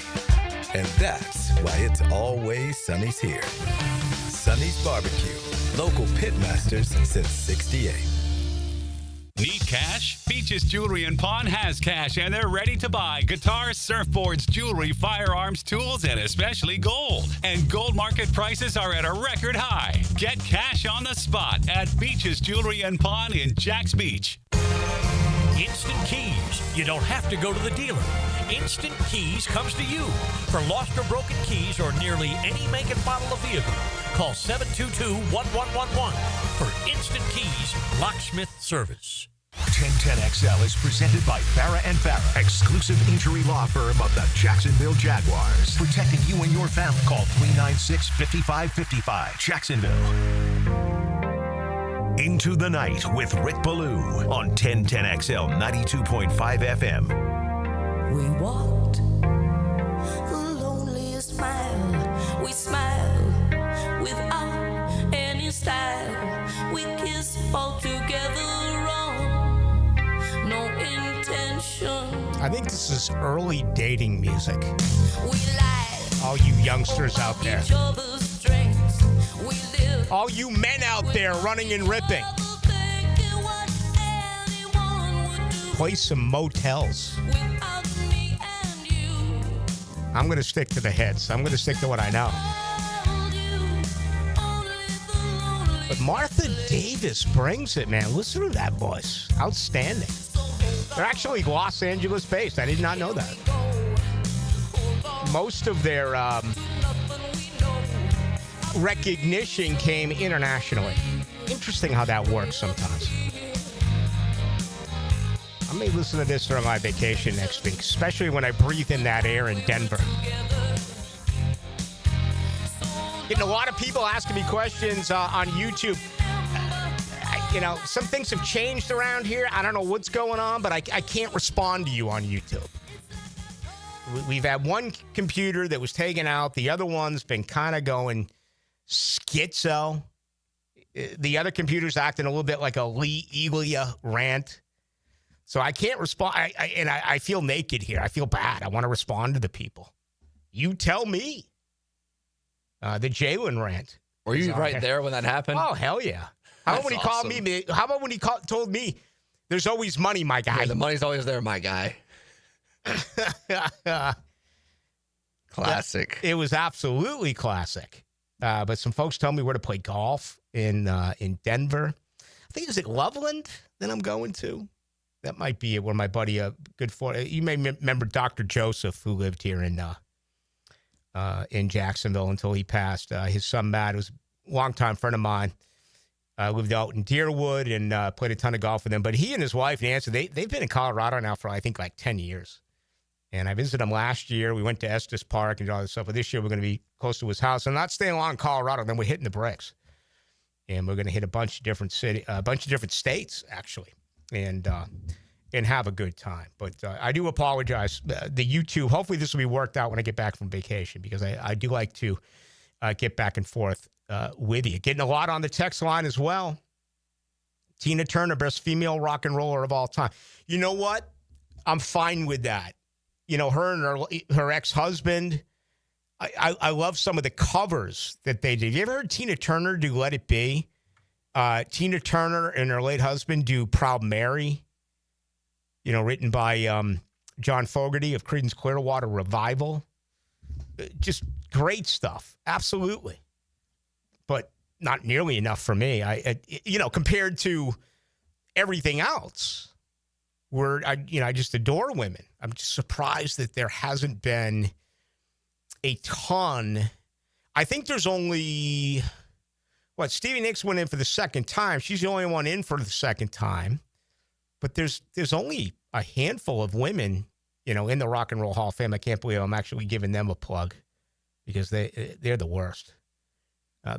And that's why it's always Sonny's here. Sonny's Barbecue. Local pitmasters since '68. Need cash? Beaches Jewelry and Pawn has cash, and they're ready to buy guitars, surfboards, jewelry, firearms, tools, and especially gold. And gold market prices are at a record high. Get cash on the spot at Beaches Jewelry and Pawn in Jacks Beach. Instant Keys. You don't have to go to the dealer. Instant Keys comes to you. For lost or broken keys or nearly any make and model of vehicle, call 722-1111 for Instant Keys locksmith service. 1010XL is presented by Farah and Farah, exclusive injury law firm of the Jacksonville Jaguars. Protecting you and your family. Call 396-5555. Jacksonville. Into the Night with Rick Ballou on 1010XL 92.5 FM. We walked the loneliest mile. We smiled without any style. We kissed all together wrong. No intention. I think this is early dating music. We lied. All you youngsters out there. Each other's strengths. We lived. All you men out there running and ripping. Play some motels. I'm going to stick to the hits. I'm going to stick to what I know. But Martha Davis brings it, man. Listen to that voice. Outstanding. They're actually Los Angeles based. I did not know that. Most of their recognition came internationally. Interesting how that works sometimes. I may listen to this during my vacation next week, especially when I breathe in that air in Denver. Getting a lot of people asking me questions on YouTube. Some things have changed around here. I don't know what's going on, but I can't respond to you on YouTube. We've had one computer that was taken out. The other one's been kind of going schizo. The other computer's acting a little bit like a Lee Eaglia rant. So I can't respond. I feel naked here. I feel bad. I want to respond to the people. You tell me. The Jalen rant. Were you right there when that happened? Oh, hell yeah. How about when he called me? How about when he told me, there's always money, my guy? Yeah, the money's always there, my guy. Classic. It was absolutely classic. But some folks tell me where to play golf in Denver. I think, is it Loveland that I'm going to? That might be where my buddy, good for. You may remember Dr. Joseph, who lived here in Jacksonville until he passed. His son, Matt, was a longtime friend of mine. Lived out in Deerwood and played a ton of golf with him. But he and his wife, Nancy, they've been in Colorado now for, I think, like 10 years. And I visited him last year. We went to Estes Park and all this stuff. But this year, we're going to be close to his house. I'm not staying long in Colorado. Then we're hitting the bricks. And we're going to hit a bunch of different states, actually, and have a good time. But I do apologize. The YouTube, hopefully this will be worked out when I get back from vacation, because I do like to get back and forth with you. Getting a lot on the text line as well. Tina Turner, best female rock and roller of all time. You know what? I'm fine with that. You know, her and her ex-husband, I love some of the covers that they did. You ever heard Tina Turner do Let It Be? Tina Turner and her late husband do Proud Mary, you know, written by John Fogerty of Creedence Clearwater Revival. Just great stuff. Absolutely. But not nearly enough for me. Compared to everything else, I just adore women. I'm just surprised that there hasn't been a ton. I think there's only, Stevie Nicks went in for the second time. She's the only one in for the second time. But there's only a handful of women, in the Rock and Roll Hall of Fame. I can't believe I'm actually giving them a plug, because they're the worst.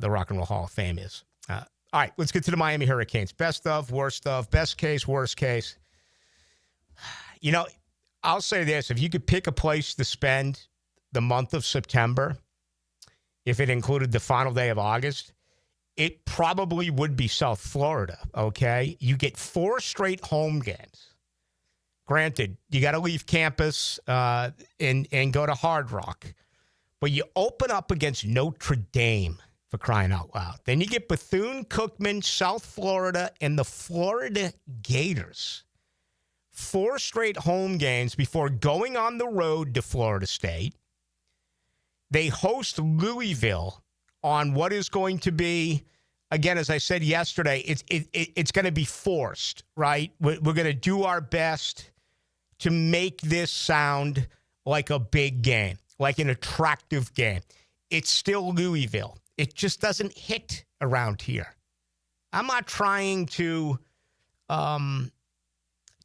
The Rock and Roll Hall of Fame is. All right, let's get to the Miami Hurricanes. Best of, worst of, best case, worst case. I'll say this. If you could pick a place to spend the month of September, if it included the final day of August, it probably would be South Florida, okay? You get 4 straight home games. Granted, you got to leave campus and go to Hard Rock. But you open up against Notre Dame, for crying out loud. Then you get Bethune-Cookman, South Florida, and the Florida Gators. 4 straight home games before going on the road to Florida State. They host Louisville on what is going to be, again, as I said yesterday, it's going to be forced, right? We're going to do our best to make this sound like a big game, like an attractive game. It's still Louisville. It just doesn't hit around here. I'm not trying to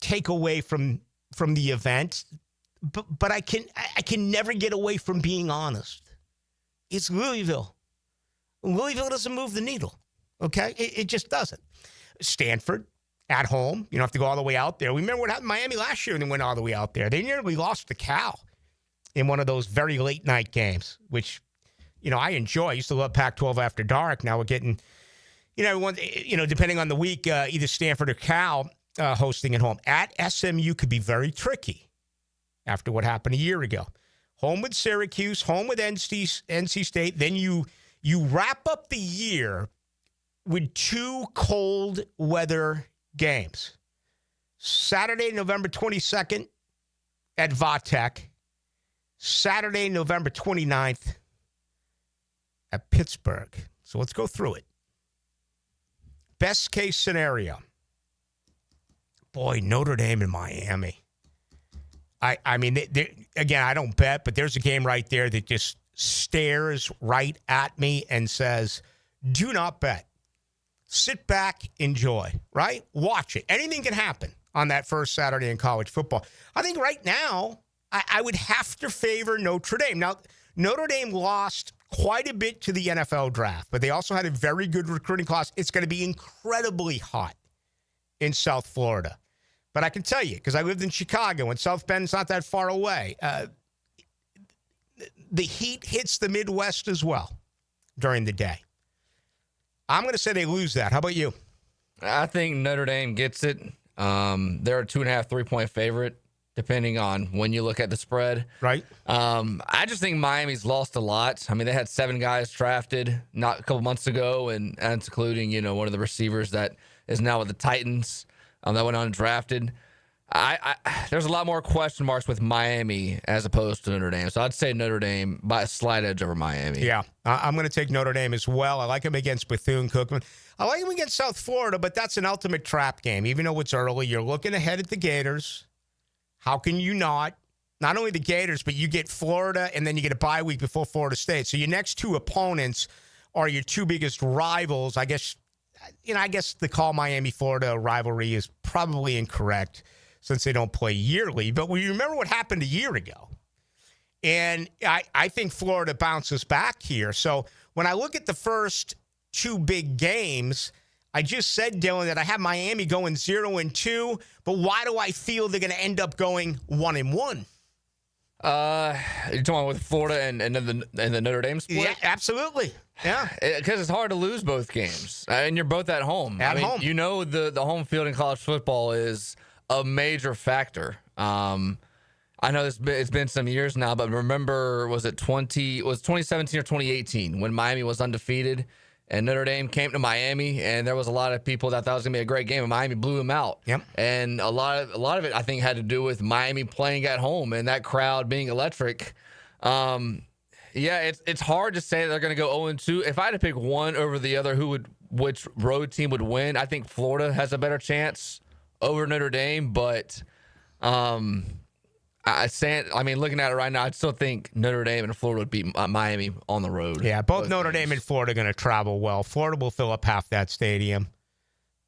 take away from the event, but I can never get away from being honest. It's Louisville. Louisville doesn't move the needle, okay? It just doesn't. Stanford, at home. You don't have to go all the way out there. We remember what happened in Miami last year when they went all the way out there. They nearly lost to Cal in one of those very late night games, which, I enjoy. I used to love Pac-12 After Dark. Now we're getting, everyone, depending on the week, either Stanford or Cal hosting at home. At SMU could be very tricky after what happened a year ago. Home with Syracuse, home with NC State. Then you wrap up the year with 2 cold weather games. Saturday, November 22nd at Vatech. Saturday, November 29th at Pittsburgh. So let's go through it. Best case scenario. Boy, Notre Dame and Miami. I mean, again, I don't bet, but there's a game right there that just stares right at me and says, do not bet. Sit back, enjoy, right? Watch it. Anything can happen on that first Saturday in college football. I think right now, I would have to favor Notre Dame. Now, Notre Dame lost quite a bit to the NFL draft, but they also had a very good recruiting class. It's going to be incredibly hot in South Florida. But I can tell you, because I lived in Chicago, and South Bend's not that far away, the heat hits the Midwest as well during the day. I'm going to say they lose that. How about you? I think Notre Dame gets it. They're a 2.5, 3-point favorite, depending on when you look at the spread. Right. I just think Miami's lost a lot. I mean, they had 7 guys drafted not a couple months ago, and including, one of the receivers that is now with the Titans that went undrafted. There's a lot more question marks with Miami as opposed to Notre Dame. So I'd say Notre Dame by a slight edge over Miami. Yeah, I'm going to take Notre Dame as well. I like them against Bethune-Cookman. I like them against South Florida, but that's an ultimate trap game. Even though it's early, you're looking ahead at the Gators. How can you not? Not only the Gators, but you get Florida, and then you get a bye week before Florida State. So your next 2 opponents are your 2 biggest rivals. I guess the call Miami-Florida rivalry is probably incorrect, since they don't play yearly. But we remember what happened a year ago. And I think Florida bounces back here. So when I look at the first 2 big games, I just said, Dylan, that I have Miami going 0-2. But why do I feel they're going to end up going 1-1? You're talking with Florida and the Notre Dame split? Yeah, absolutely. Yeah. Because it's hard to lose both games. And you're both at home. At home. The home field in college football is a major factor. I know it's been some years now, but remember, was 2017 or 2018 when Miami was undefeated and Notre Dame came to Miami, and there was a lot of people that thought it was going to be a great game, and Miami blew them out. Yep. And a lot of it, I think, had to do with Miami playing at home and that crowd being electric. It's hard to say they're going to go 0-2. If I had to pick one over the other, which road team would win, I think Florida has a better chance over Notre Dame, but looking at it right now, I still think Notre Dame and Florida would beat Miami on the road. Yeah, both Notre Dame and Florida are going to travel well. Florida will fill up half that stadium.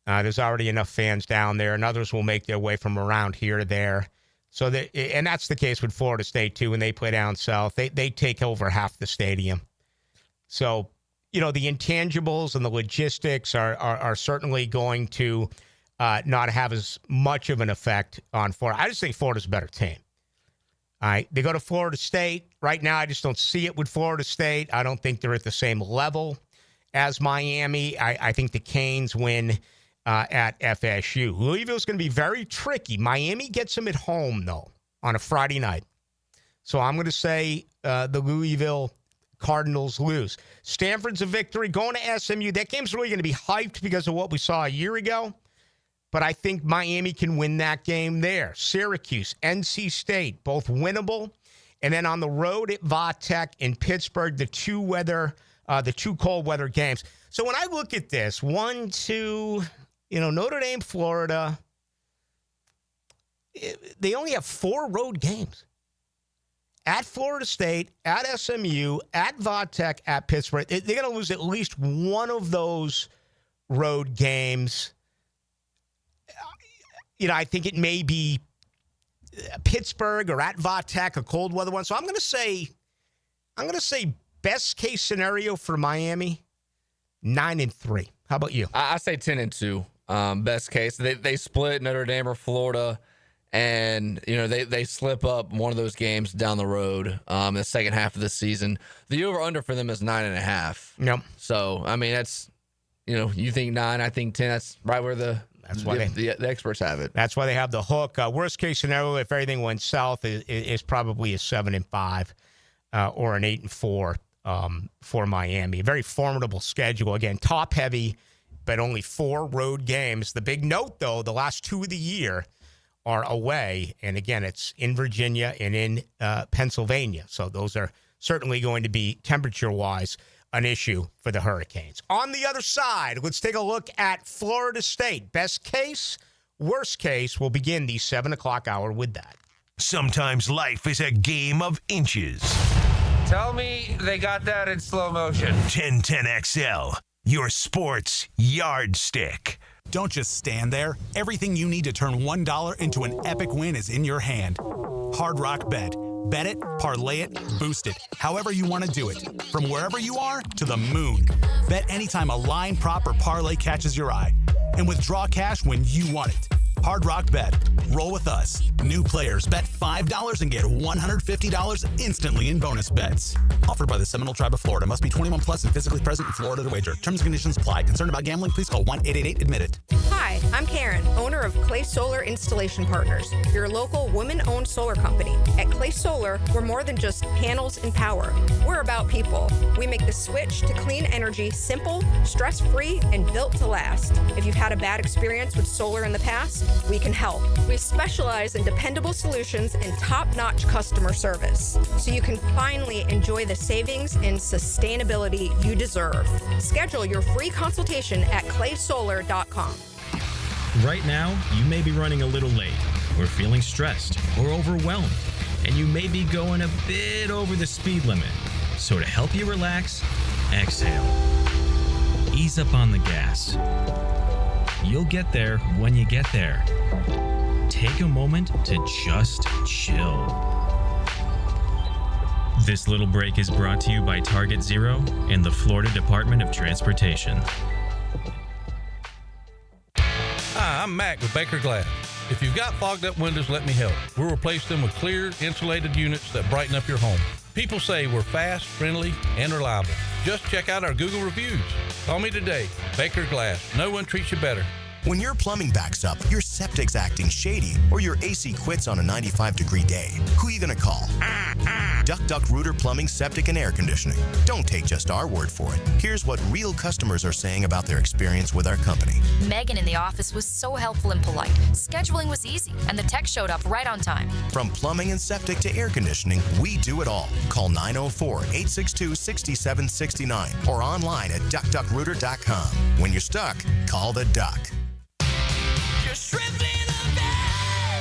There's already enough fans down there, and others will make their way from around here to there. So and that's the case with Florida State too. When they play down south, they take over half the stadium. So the intangibles and the logistics are certainly going to not have as much of an effect on Florida. I just think Florida's a better team. All right, they go to Florida State. Right now, I just don't see it with Florida State. I don't think they're at the same level as Miami. I think the Canes win at FSU. Louisville's going to be very tricky. Miami gets them at home, though, on a Friday night. So I'm going to say the Louisville Cardinals lose. Stanford's a victory. Going to SMU, that game's really going to be hyped because of what we saw a year ago. But I think Miami can win that game there. Syracuse, NC State, both winnable. And then on the road at Va-Tech in Pittsburgh, the two cold weather games. So when I look at this, 1, 2, Notre Dame, Florida, they only have 4 road games. At Florida State, at SMU, at Va-Tech, at Pittsburgh. They're going to lose at least one of those road games. I think it may be Pittsburgh or at Va-Tech, a cold weather one. So I'm going to say best case scenario for Miami, 9-3. How about you? I say 10-2. Best case. They split Notre Dame or Florida, and they slip up one of those games down the road in the second half of the season. The over under for them is 9.5. Yep. So that's you think 9, I think 10. That's right where the experts have it. That's why they have the hook. Worst case scenario, if everything went south, is probably a 7-5 or an 8-4 for Miami. A very formidable schedule. Again, top heavy, but only 4 road games. The big note, though, the last 2 of the year are away. And again, it's in Virginia and in Pennsylvania. So those are certainly going to be, temperature-wise, an issue for the Hurricanes. On the other side, let's take a look at Florida State. Best case, worst case. We'll begin the 7 o'clock hour with that. Sometimes life is a game of inches. Tell me they got that in slow motion. 1010XL, your sports yardstick. Don't just stand there. Everything you need to turn $1 into an epic win is in your hand. Hard Rock Bet. Bet it, parlay it, boost it, however you want to do it. From wherever you are to the moon. Bet anytime a line, prop, or parlay catches your eye. And withdraw cash when you want it. Hard Rock Bet. Roll with us. New players bet $5 and get $150 instantly in bonus bets. Offered by the Seminole Tribe of Florida. Must be 21 plus and physically present in Florida to wager. Terms and conditions apply. Concerned about gambling? Please call 1-888-ADMIT-IT. Hi, I'm Karen, owner provider of Clay Solar Installation Partners, your local women-owned solar company. At Clay Solar, we're more than just panels and power. We're about people. We make the switch to clean energy simple, stress-free, and built to last. If you've had a bad experience with solar in the past, we can help. We specialize in dependable solutions and top-notch customer service, so you can finally enjoy the savings and sustainability you deserve. Schedule your free consultation at claysolar.com. Right now, you may be running a little late, or feeling stressed, or overwhelmed, and you may be going a bit over the speed limit. So to help you relax, exhale. Ease up on the gas. You'll get there when you get there. Take a moment to just chill. This little break is brought to you by Target Zero and the Florida Department of Transportation. Hi, I'm Mac with Baker Glass. If you've got fogged up windows, let me help. We'll replace them with clear, insulated units that brighten up your home. People say we're fast, friendly, and reliable. Just check out our Google reviews. Call me today. Baker Glass. No one treats you better. When your plumbing backs up, your septic's acting shady, or your AC quits on a 95-degree day, who are you going to call? Duck Rooter Plumbing, Septic, and Air Conditioning. Don't take just our word for it. Here's what real customers are saying about their experience with our company. Megan in the office was so helpful and polite. Scheduling was easy, and the tech showed up right on time. From plumbing and septic to air conditioning, we do it all. Call 904-862-6769 or online at duckduckrooter.com. When you're stuck, call the Duck.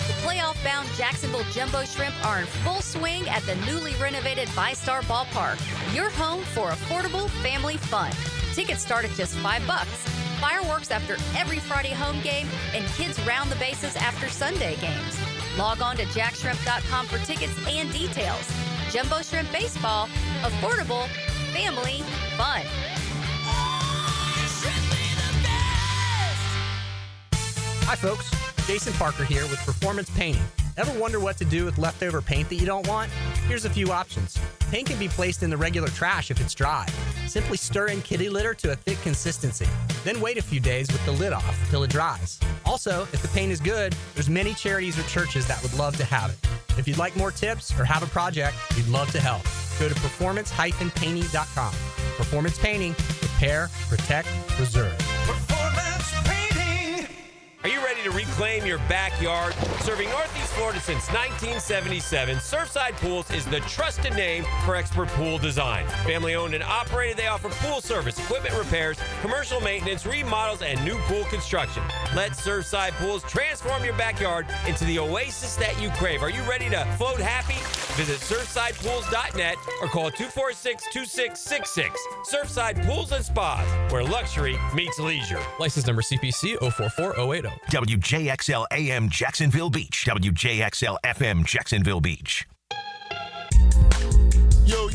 The playoff-bound Jacksonville Jumbo Shrimp are in full swing at the newly renovated VyStar Ballpark, your home for affordable family fun. Tickets start at just $5. Fireworks after every Friday home game, and kids round the bases after Sunday games. Log on to jackshrimp.com for tickets and details. Jumbo Shrimp Baseball, affordable family fun. Hi, folks. Jason Parker here with Performance Painting. Ever wonder what to do with leftover paint that you don't want? Here's a few options. Paint can be placed in the regular trash if it's dry. Simply stir in kitty litter to a thick consistency. Then wait a few days with the lid off till it dries. Also, if the paint is good, there's many charities or churches that would love to have it. If you'd like more tips or have a project, we'd love to help. Go to performance-painting.com. Performance Painting. Repair, protect, preserve. Performance Painting. Are you ready to reclaim your backyard? Serving Northeast Florida since 1977, Surfside Pools is the trusted name for expert pool design. Family owned and operated, they offer pool service, equipment repairs, commercial maintenance, remodels, and new pool construction. Let Surfside Pools transform your backyard into the oasis that you crave. Are you ready to float happy? Visit surfsidepools.net or call 246-2666. Surfside Pools and Spas, where luxury meets leisure. License number CPC 044080. WJXL AM Jacksonville Beach. WJXL FM Jacksonville Beach. Yo,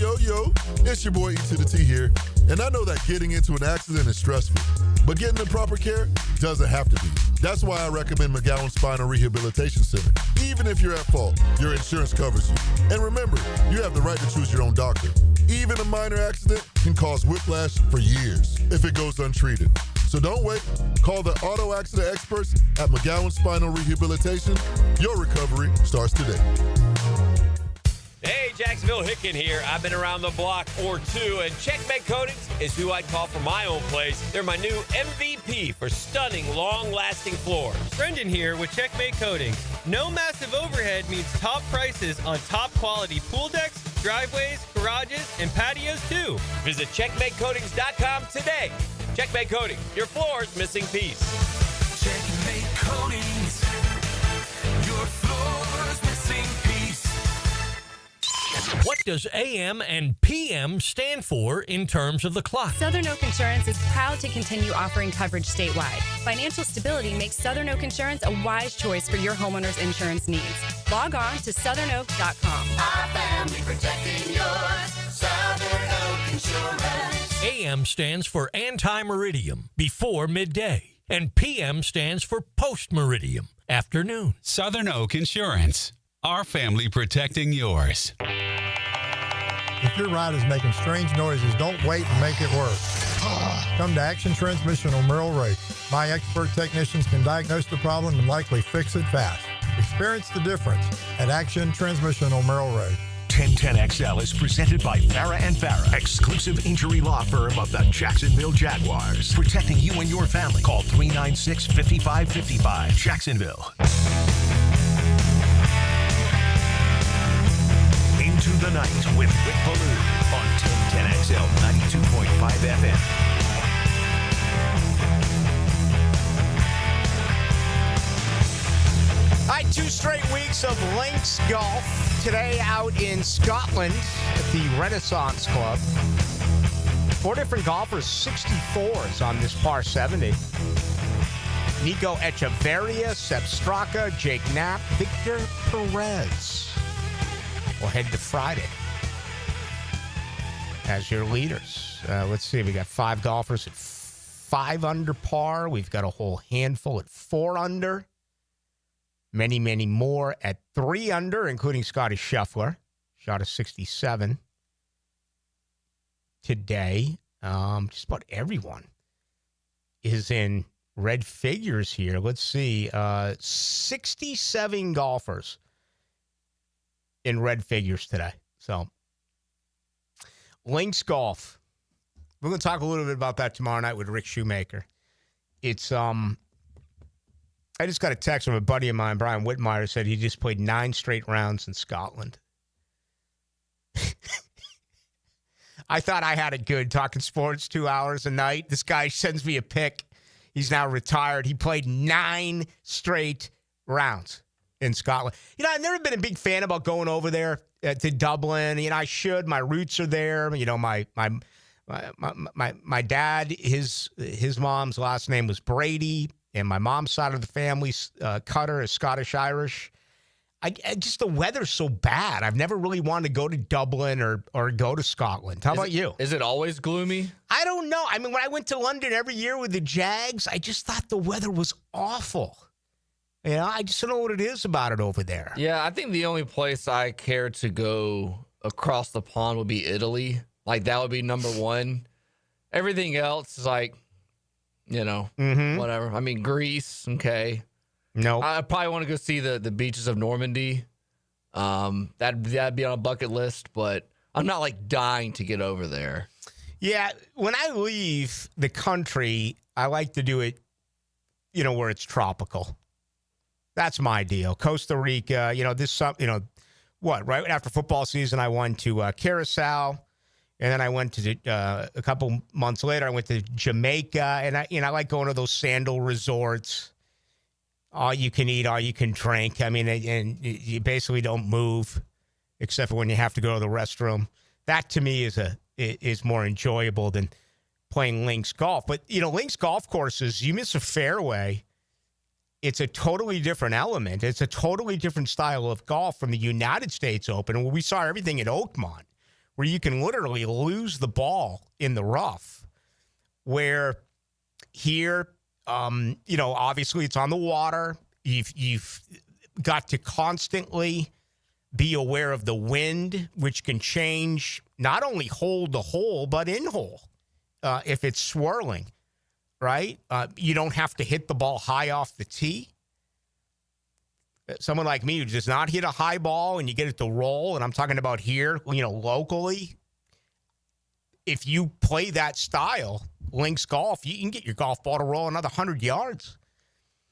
it's your boy E to the T here, and I know that getting into an accident is stressful, but getting the proper care doesn't have to be. That's why I recommend McGowan Spinal Rehabilitation Center. Even if you're at fault, your insurance covers you. And remember, you have the right to choose your own doctor. Even a minor accident can cause whiplash for years if it goes untreated. So don't wait. Call the auto accident experts at McGowan Spinal Rehabilitation. Your recovery starts today. Hey, Jacksonville Hicken here. I've been around the block or two, and Checkmate Coatings is who I'd call for my own place. They're my new MVP for stunning, long-lasting floors. Brendan here with Checkmate Coatings. No massive overhead means top prices on top-quality pool decks, driveways, garages, and patios, too. Visit CheckmateCoatings.com today. Checkmate Coatings, your floor's missing piece. Checkmate Coatings, your floor's missing piece. What does AM and PM stand for in terms of the clock? Southern Oak Insurance is proud to continue offering coverage statewide. Financial stability makes Southern Oak Insurance a wise choice for your homeowner's insurance needs. Log on to southernoak.com. Our family protecting yours. Southern Oak Insurance. AM stands for anti-meridium, before midday, and PM stands for post-meridium, afternoon. Southern Oak Insurance. Our family protecting yours. If your ride is making strange noises, don't wait and make it work. Come to Action Transmission on Merrill Road. My expert technicians can diagnose the problem and likely fix it fast. Experience the difference at Action Transmission on Merrill Road. 1010XL is presented by Farah and Farah, exclusive injury law firm of the Jacksonville Jaguars. Protecting you and your family. Call 396-5555. Jacksonville. Into the Night with Rick Ballou on 1010XL 92.5 FM. All right, 2 straight weeks of links golf. Today out in Scotland at the Renaissance Club. 4 different golfers, 64s on this par 70. Nico Echeverria, Sepp Straka, Jake Knapp, Victor Perez. We'll head to Friday as your leaders. Let's see, we got 5 golfers at 5 under par. We've got a whole handful at 4 under. Many, many more at 3 under, including Scotty Scheffler. Shot a 67 today. Just about everyone is in red figures here. Let's see. 67 golfers in red figures today. So, links golf. We're going to talk a little bit about that tomorrow night with Rick Shoemaker. It's, I just got a text from a buddy of mine, Brian Whitmire, said he just played 9 straight rounds in Scotland. I thought I had it good talking sports 2 hours a night. This guy sends me a pic. He's now retired. He played 9 straight rounds in Scotland. You know, I've never been a big fan about going over there to Dublin. You know, I should. My roots are there. You know, my dad, his mom's last name was Brady. And my mom's side of the family, Cutter, is Scottish-Irish. I just, the weather's so bad. I've never really wanted to go to Dublin or go to Scotland. How about you? Is it always gloomy? I don't know. I mean, when I went to London every year with the Jags, I just thought the weather was awful. You know, I just don't know what it is about it over there. Yeah, I think the only place I care to go across the pond would be Italy. Like, that would be number one. Everything else is like, you know, whatever. I mean, Greece, okay. No. I probably want to go see the beaches of Normandy. That'd be on a bucket list, but I'm not, like, dying to get over there. Yeah, when I leave the country, I like to do it, you know, where it's tropical. That's my deal. Costa Rica, you know, right after football season, I went to Curacao. And then I went to a couple months later. I went to Jamaica, and I like going to those sandal resorts. All you can eat, all you can drink. I mean, and you basically don't move, except for when you have to go to the restroom. That to me is more enjoyable than playing links golf. But you know, links golf courses, you miss a fairway, it's a totally different element. It's a totally different style of golf from the United States Open, where we saw everything at Oakmont, where you can literally lose the ball in the rough. Where here, you know, obviously it's on the water. You've got to constantly be aware of the wind, which can change not only hole to hole, but in hole if it's swirling, right? You don't have to hit the ball high off the tee. Someone like me who does not hit a high ball and you get it to roll, and I'm talking about here, you know, locally, if you play that style, links golf, you can get your golf ball to roll another 100 yards.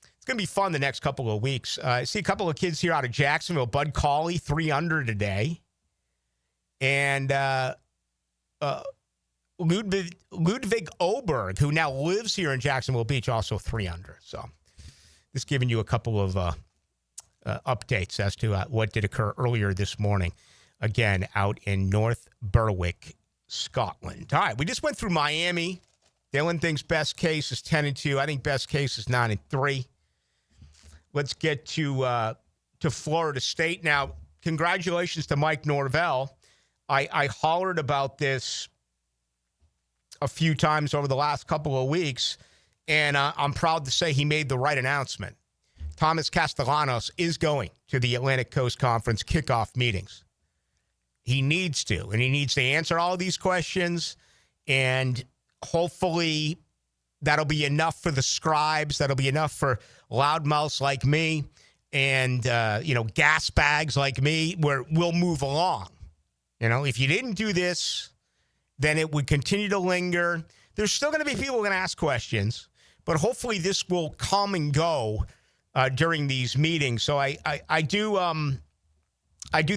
It's going to be fun the next couple of weeks. I see a couple of kids here out of Jacksonville. Bud Cauley, 3 under today. And Ludwig Oberg, who now lives here in Jacksonville Beach, also 3 under. So just giving you a couple of updates as to what did occur earlier this morning, again, out in North Berwick, Scotland. All right, we just went through Miami. Dylan thinks best case is 10-2. I think best case is 9-3. Let's get to Florida State. Now, congratulations to Mike Norvell. I hollered about this a few times over the last couple of weeks, and I'm proud to say he made the right announcement. Thomas Castellanos is going to the Atlantic Coast Conference kickoff meetings. He needs to, and he needs to answer all of these questions. And Hopefully, that'll be enough for the scribes. That'll be enough for loudmouths like me and, gas bags like me, where we'll move along. If you didn't do this, then it would continue to linger. There's still going to be people going to ask questions, but hopefully this will come and go during these meetings. So I do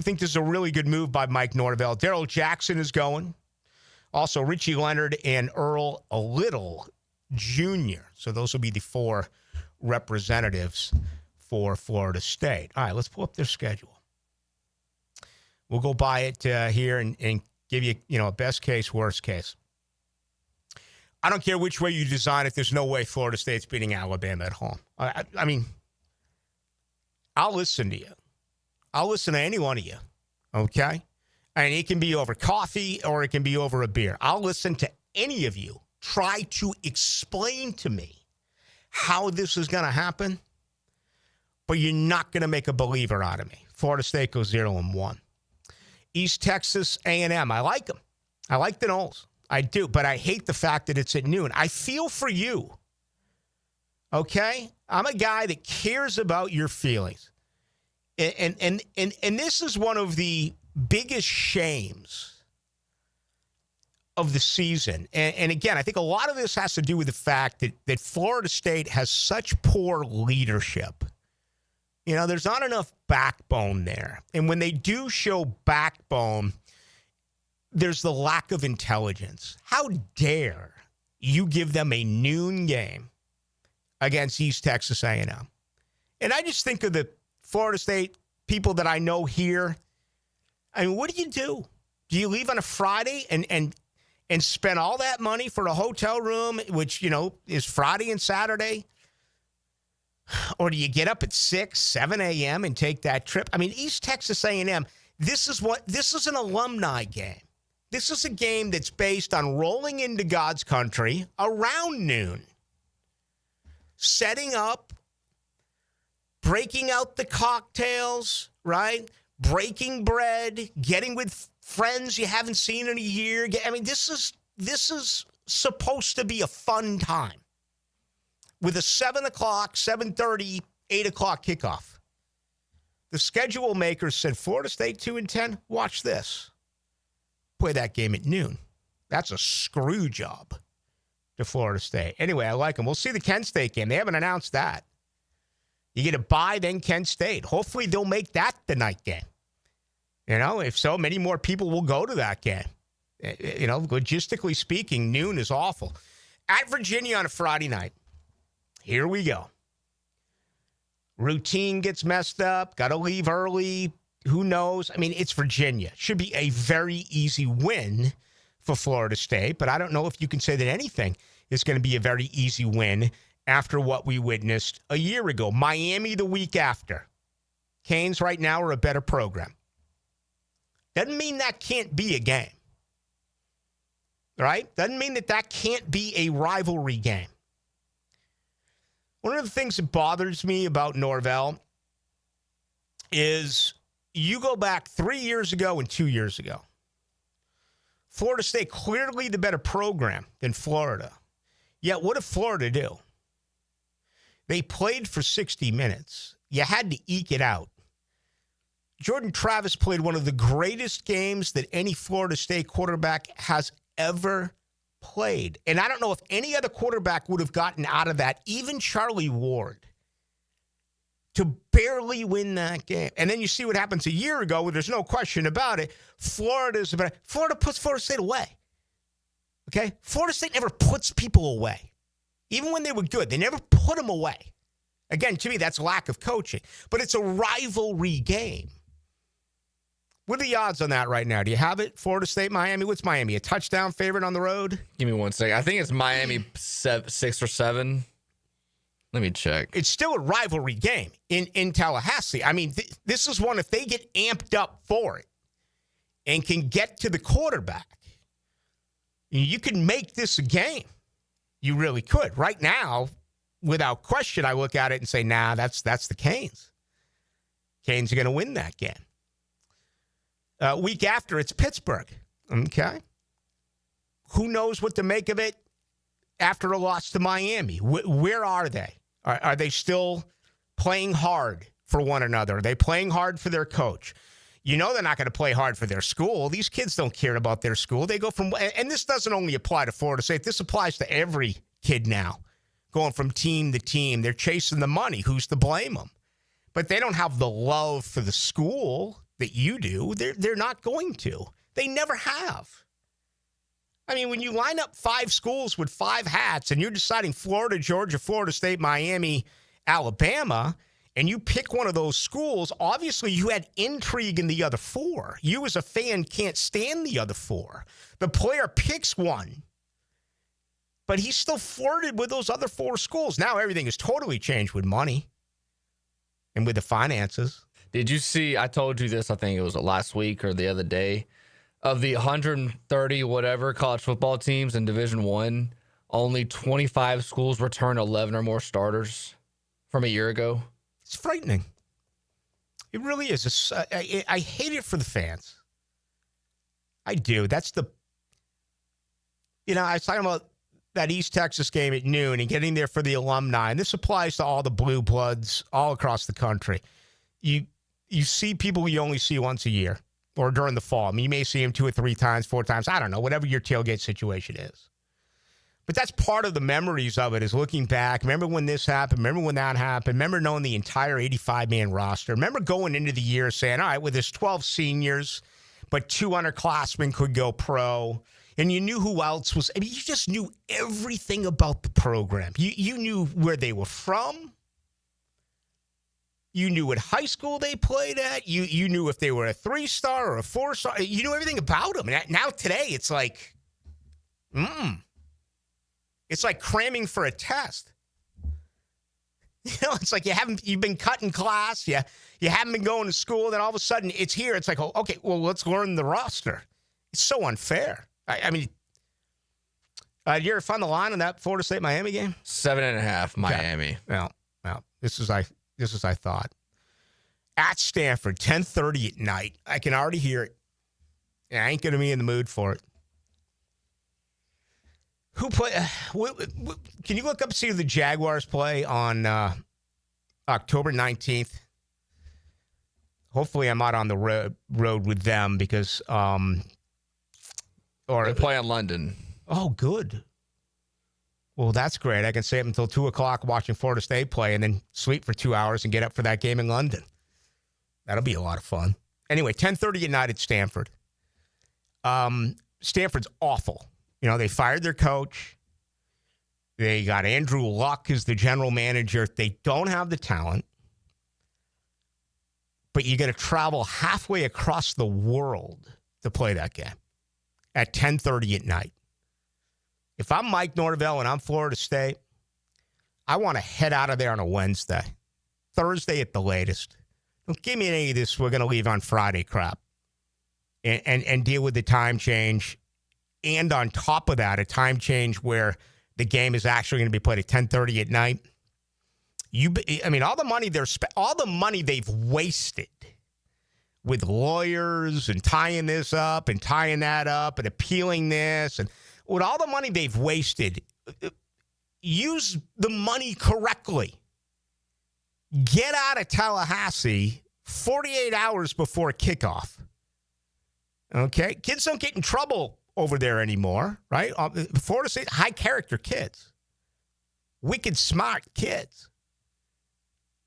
think this is a really good move by Mike Norvell. Darrell Jackson is going. Also, Richie Leonard and Earl Little Jr. So those will be the 4 representatives for Florida State. All right, let's pull up their schedule. We'll go by it here and give you, a best case, worst case. I don't care which way you design it. There's no way Florida State's beating Alabama at home. I mean, I'll listen to you. I'll listen to any one of you, okay? And it can be over coffee or it can be over a beer. I'll listen to any of you try to explain to me how this is going to happen, but you're not going to make a believer out of me. Florida State goes 0-1. East Texas A&M, I like them. I like the Noles. I do, but I hate the fact that it's at noon. I feel for you, okay? I'm a guy that cares about your feelings. And this is one of the biggest shames of the season. And again, I think a lot of this has to do with the fact that Florida State has such poor leadership. There's not enough backbone there. And when they do show backbone, there's the lack of intelligence. How dare you give them a noon game against East Texas A&M? And I just think of the Florida State people that I know here. I mean, what do you do? Do you leave on a Friday and spend all that money for a hotel room, which, is Friday and Saturday? Or do you get up at 6, 7 a.m. and take that trip? I mean, East Texas A&M, this is an alumni game. This is a game that's based on rolling into God's country around noon, setting up, breaking out the cocktails, right? Breaking bread, getting with friends you haven't seen in a year. I mean, this is supposed to be a fun time with a 7 o'clock, 7:30, 8 o'clock kickoff. The schedule makers said Florida State 2-10. Watch this. Play that game at noon. That's a screw job to Florida State. Anyway, I like them. We'll see the Kent State game. They haven't announced that. You get a bye, then Kent State. Hopefully they'll make that the night game. If so, many more people will go to that game. Logistically speaking, noon is awful. At Virginia on a Friday night. Here we go. Routine gets messed up. Got to leave early. Who knows? I mean, it's Virginia. Should be a very easy win for Florida State, but I don't know if you can say that anything is going to be a very easy win after what we witnessed a year ago. Miami the week after. Canes right now are a better program. Doesn't mean that can't be a game. Right? Doesn't mean that can't be a rivalry game. One of the things that bothers me about Norvell is you go back 3 years ago and 2 years ago. Florida State clearly the better program than Florida. Yet what did Florida do? They played for 60 minutes. You had to eke it out. Jordan Travis played one of the greatest games that any Florida State quarterback has ever played. And I don't know if any other quarterback would have gotten out of that, even Charlie Ward, to barely win that game. And then you see what happens a year ago where there's no question about it. Florida puts Florida State away. Okay? Florida State never puts people away. Even when they were good, they never put them away. Again, to me, that's lack of coaching. But it's a rivalry game. What are the odds on that right now? Do you have it? Florida State, Miami? What's Miami? A touchdown favorite on the road? Give me 1 second. I think it's Miami 6 or 7. Let me check. It's still a rivalry game in Tallahassee. I mean, this is one, if they get amped up for it and can get to the quarterback, you can make this a game. You really could. Right now, without question, I look at it and say, nah, that's the Canes. Canes are going to win that game. Week after, it's Pittsburgh. Okay. Who knows what to make of it? after a loss to Miami? Where are they? Are they still playing hard for one another? Are they playing hard for their coach? You know they're not going to play hard for their school. These kids don't care about their school. They go from, and this doesn't only apply to Florida State. This applies to every kid now, going from team to team. They're chasing the money. Who's to blame them? But they don't have the love for the school that you do. They're not going to. They never have. I mean, when you line up 5 schools with 5 hats and you're deciding Florida, Georgia, Florida State, Miami, Alabama, and you pick one of those schools, obviously you had intrigue in the other 4. You as a fan can't stand the other 4. The player picks one, but he's still flirted with those other 4 schools. Now everything has totally changed with money and with the finances. Did you see, I told you this, I think it was last week or the other day, of the 130 whatever college football teams in Division I, only 25 schools return 11 or more starters from a year ago. It's frightening. It really is. I hate it for the fans. I do. That's the, I was talking about that East Texas game at noon and getting there for the alumni. And this applies to all the blue bloods all across the country. You see people you only see once a year or during the fall. I mean, you may see them 2 or 3 times, 4 times. I don't know, whatever your tailgate situation is. But that's part of the memories of it, is looking back. Remember when this happened? Remember when that happened? Remember knowing the entire 85-man roster? Remember going into the year saying, all right, with this 12 seniors, but 2 underclassmen could go pro. And you knew who else was. I mean, you just knew everything about the program. You knew where they were from. You knew what high school they played at. You knew if they were a 3-star or a 4-star. You knew everything about them. And now today, it's like, it's like cramming for a test. It's like you've been cutting class. You haven't been going to school. Then all of a sudden it's here. It's like, oh, okay, well, let's learn the roster. It's so unfair. I mean, did you ever find the line on that Florida State Miami game? 7.5 Miami. Yeah. Well, this is I thought. At Stanford, 10:30 at night. I can already hear it. And I ain't going to be in the mood for it. Who play? Can you look up and see who the Jaguars play on October 19th? Hopefully I'm not on the road with them because... They play in London. Oh, good. Well, that's great. I can stay up until 2 o'clock watching Florida State play and then sleep for 2 hours and get up for that game in London. That'll be a lot of fun. Anyway, 10:30 at night at Stanford. Stanford's awful. They fired their coach. They got Andrew Luck as the general manager. They don't have the talent. But you got to travel halfway across the world to play that game at 10:30 at night. If I'm Mike Norvell and I'm Florida State, I want to head out of there on a Wednesday, Thursday at the latest. Don't give me any of this, we're going to leave on Friday crap and deal with the time change. And on top of that, a time change where the game is actually going to be played at 10:30 at night. All the money they've wasted with lawyers and tying this up and tying that up and appealing this, and with all the money they've wasted, use the money correctly. Get out of Tallahassee 48 hours before kickoff. Okay? Kids don't get in trouble over there anymore, right? Florida State, high-character kids. Wicked smart kids.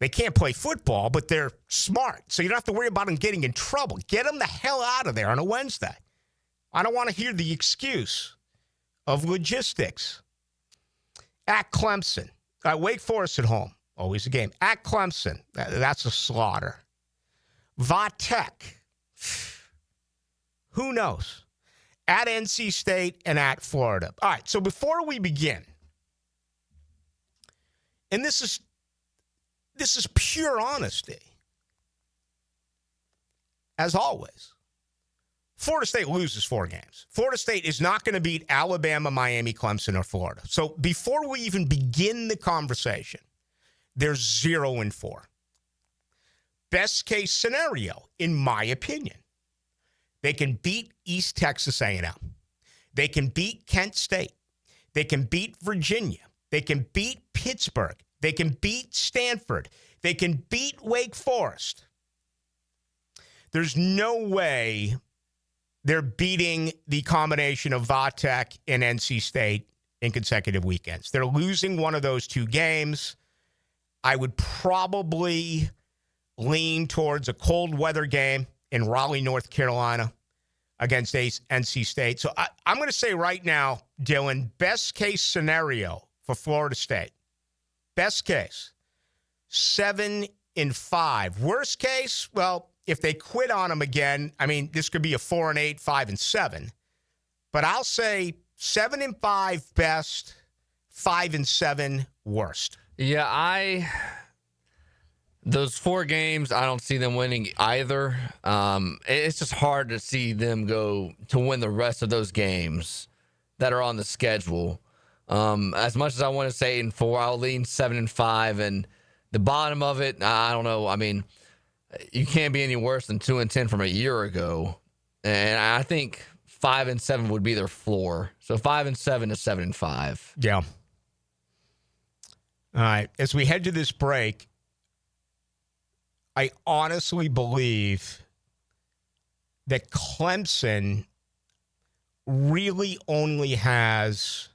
They can't play football, but they're smart, so you don't have to worry about them getting in trouble. Get them the hell out of there on a Wednesday. I don't want to hear the excuse of logistics. At Clemson. Wake Forest at home. Always a game. At Clemson. That's a slaughter. Vatech. Who knows? At NC State and at Florida. All right, so before we begin, and this is pure honesty, as always, Florida State loses 4 games. Florida State is not going to beat Alabama, Miami, Clemson, or Florida. So before we even begin the conversation, they're 0-4. Best case scenario, in my opinion, they can beat East Texas A&M. They can beat Kent State. They can beat Virginia. They can beat Pittsburgh. They can beat Stanford. They can beat Wake Forest. There's no way they're beating the combination of Vatech and NC State in consecutive weekends. They're losing one of those two games. I would probably lean towards a cold weather game in Raleigh, North Carolina against NC State. So I'm going to say right now, Dylan, best case scenario for Florida State. Best case, 7-5. Worst case, well, if they quit on them again, I mean, this could be a 4-8, 5-7. But I'll say 7-5 best, 5-7 worst. Yeah, those 4 games, I don't see them winning either. It's just hard to see them go to win the rest of those games that are on the schedule. As much as I want to say 8-4, I'll lean 7-5, and the bottom of it, I don't know. I mean, you can't be any worse than 2-10 from a year ago, and I think 5-7 would be their floor. So 5-7 to 7-5. Yeah. All right. As we head to this break, I honestly believe that Clemson really only has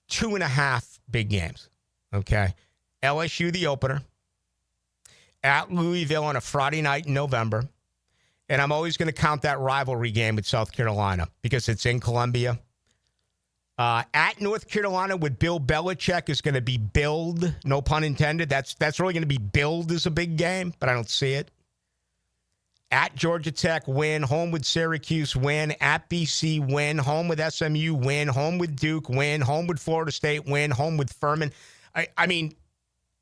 2.5 big games. Okay. LSU, the opener, at Louisville on a Friday night in November. And I'm always going to count that rivalry game with South Carolina because it's in Columbia. At North Carolina with Bill Belichick is going to be billed, no pun intended. That's really going to be billed as a big game, but I don't see it. At Georgia Tech, win. Home with Syracuse, win. At BC, win. Home with SMU, win. Home with Duke, win. Home with Florida State, win. Home with Furman. I mean,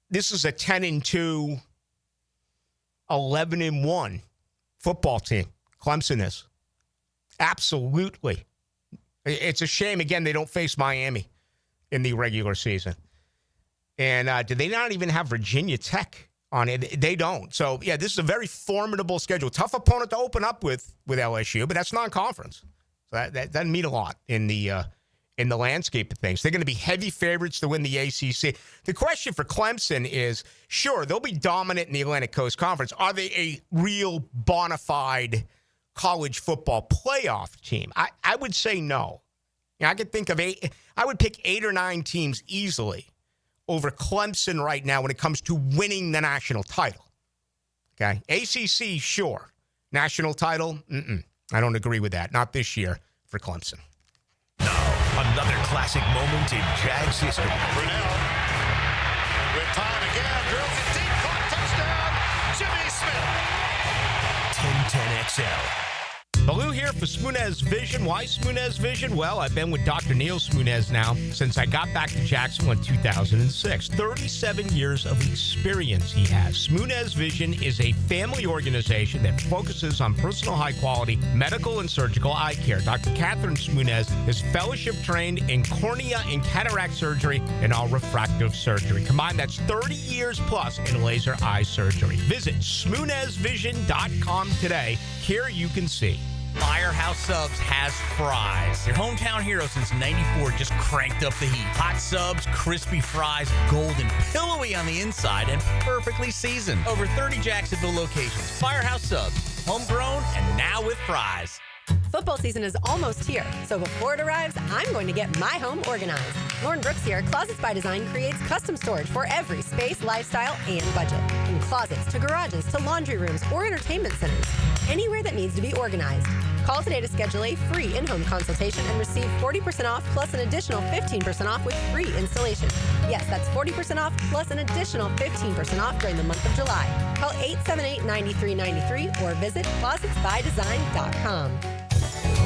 this is a 10-2, 11-1 football team. Clemson is. Absolutely. It's a shame, again, they don't face Miami in the regular season. And do they not even have Virginia Tech on it? They don't. So, yeah, this is a very formidable schedule. Tough opponent to open up with LSU, but that's non-conference. So that doesn't mean a lot in the landscape of things. They're going to be heavy favorites to win the ACC. The question for Clemson is, sure, they'll be dominant in the Atlantic Coast Conference. Are they a real bona fide college football playoff team? I would say no. I could think of I would pick 8 or 9 teams easily over Clemson right now when it comes to winning the national title. Okay? ACC, sure. National title, I don't agree with that. Not this year for Clemson. Another classic moment in Jags history. Brunell with time again, drills it deep, caught, touchdown, Jimmy Smith. 1010 XL. Ballou here for Smunez Vision. Why Smunez Vision? Well, I've been with Dr. Neil Smunez now since I got back to Jacksonville in 2006. 37 years of experience he has. Smunez Vision is a family organization that focuses on personal high-quality medical and surgical eye care. Dr. Catherine Smunez is fellowship-trained in cornea and cataract surgery and all refractive surgery. Combined, that's 30 years plus in laser eye surgery. Visit SmunezVision.com today. Here you can see. Firehouse Subs has fries. Your hometown hero since '94 just cranked up the heat. Hot subs, crispy fries, golden, pillowy on the inside, and perfectly seasoned. Over 30 Jacksonville locations. Firehouse Subs, homegrown and now with fries. Football season is almost here, so before it arrives, I'm going to get my home organized. Lauren Brooks here at Closets by Design creates custom storage for every space, lifestyle, and budget. From closets to garages to laundry rooms or entertainment centers, anywhere that needs to be organized. Call today to schedule a free in-home consultation and receive 40% off plus an additional 15% off with free installation. Yes, that's 40% off plus an additional 15% off during the month of July. Call 878-9393 or visit closetsbydesign.com.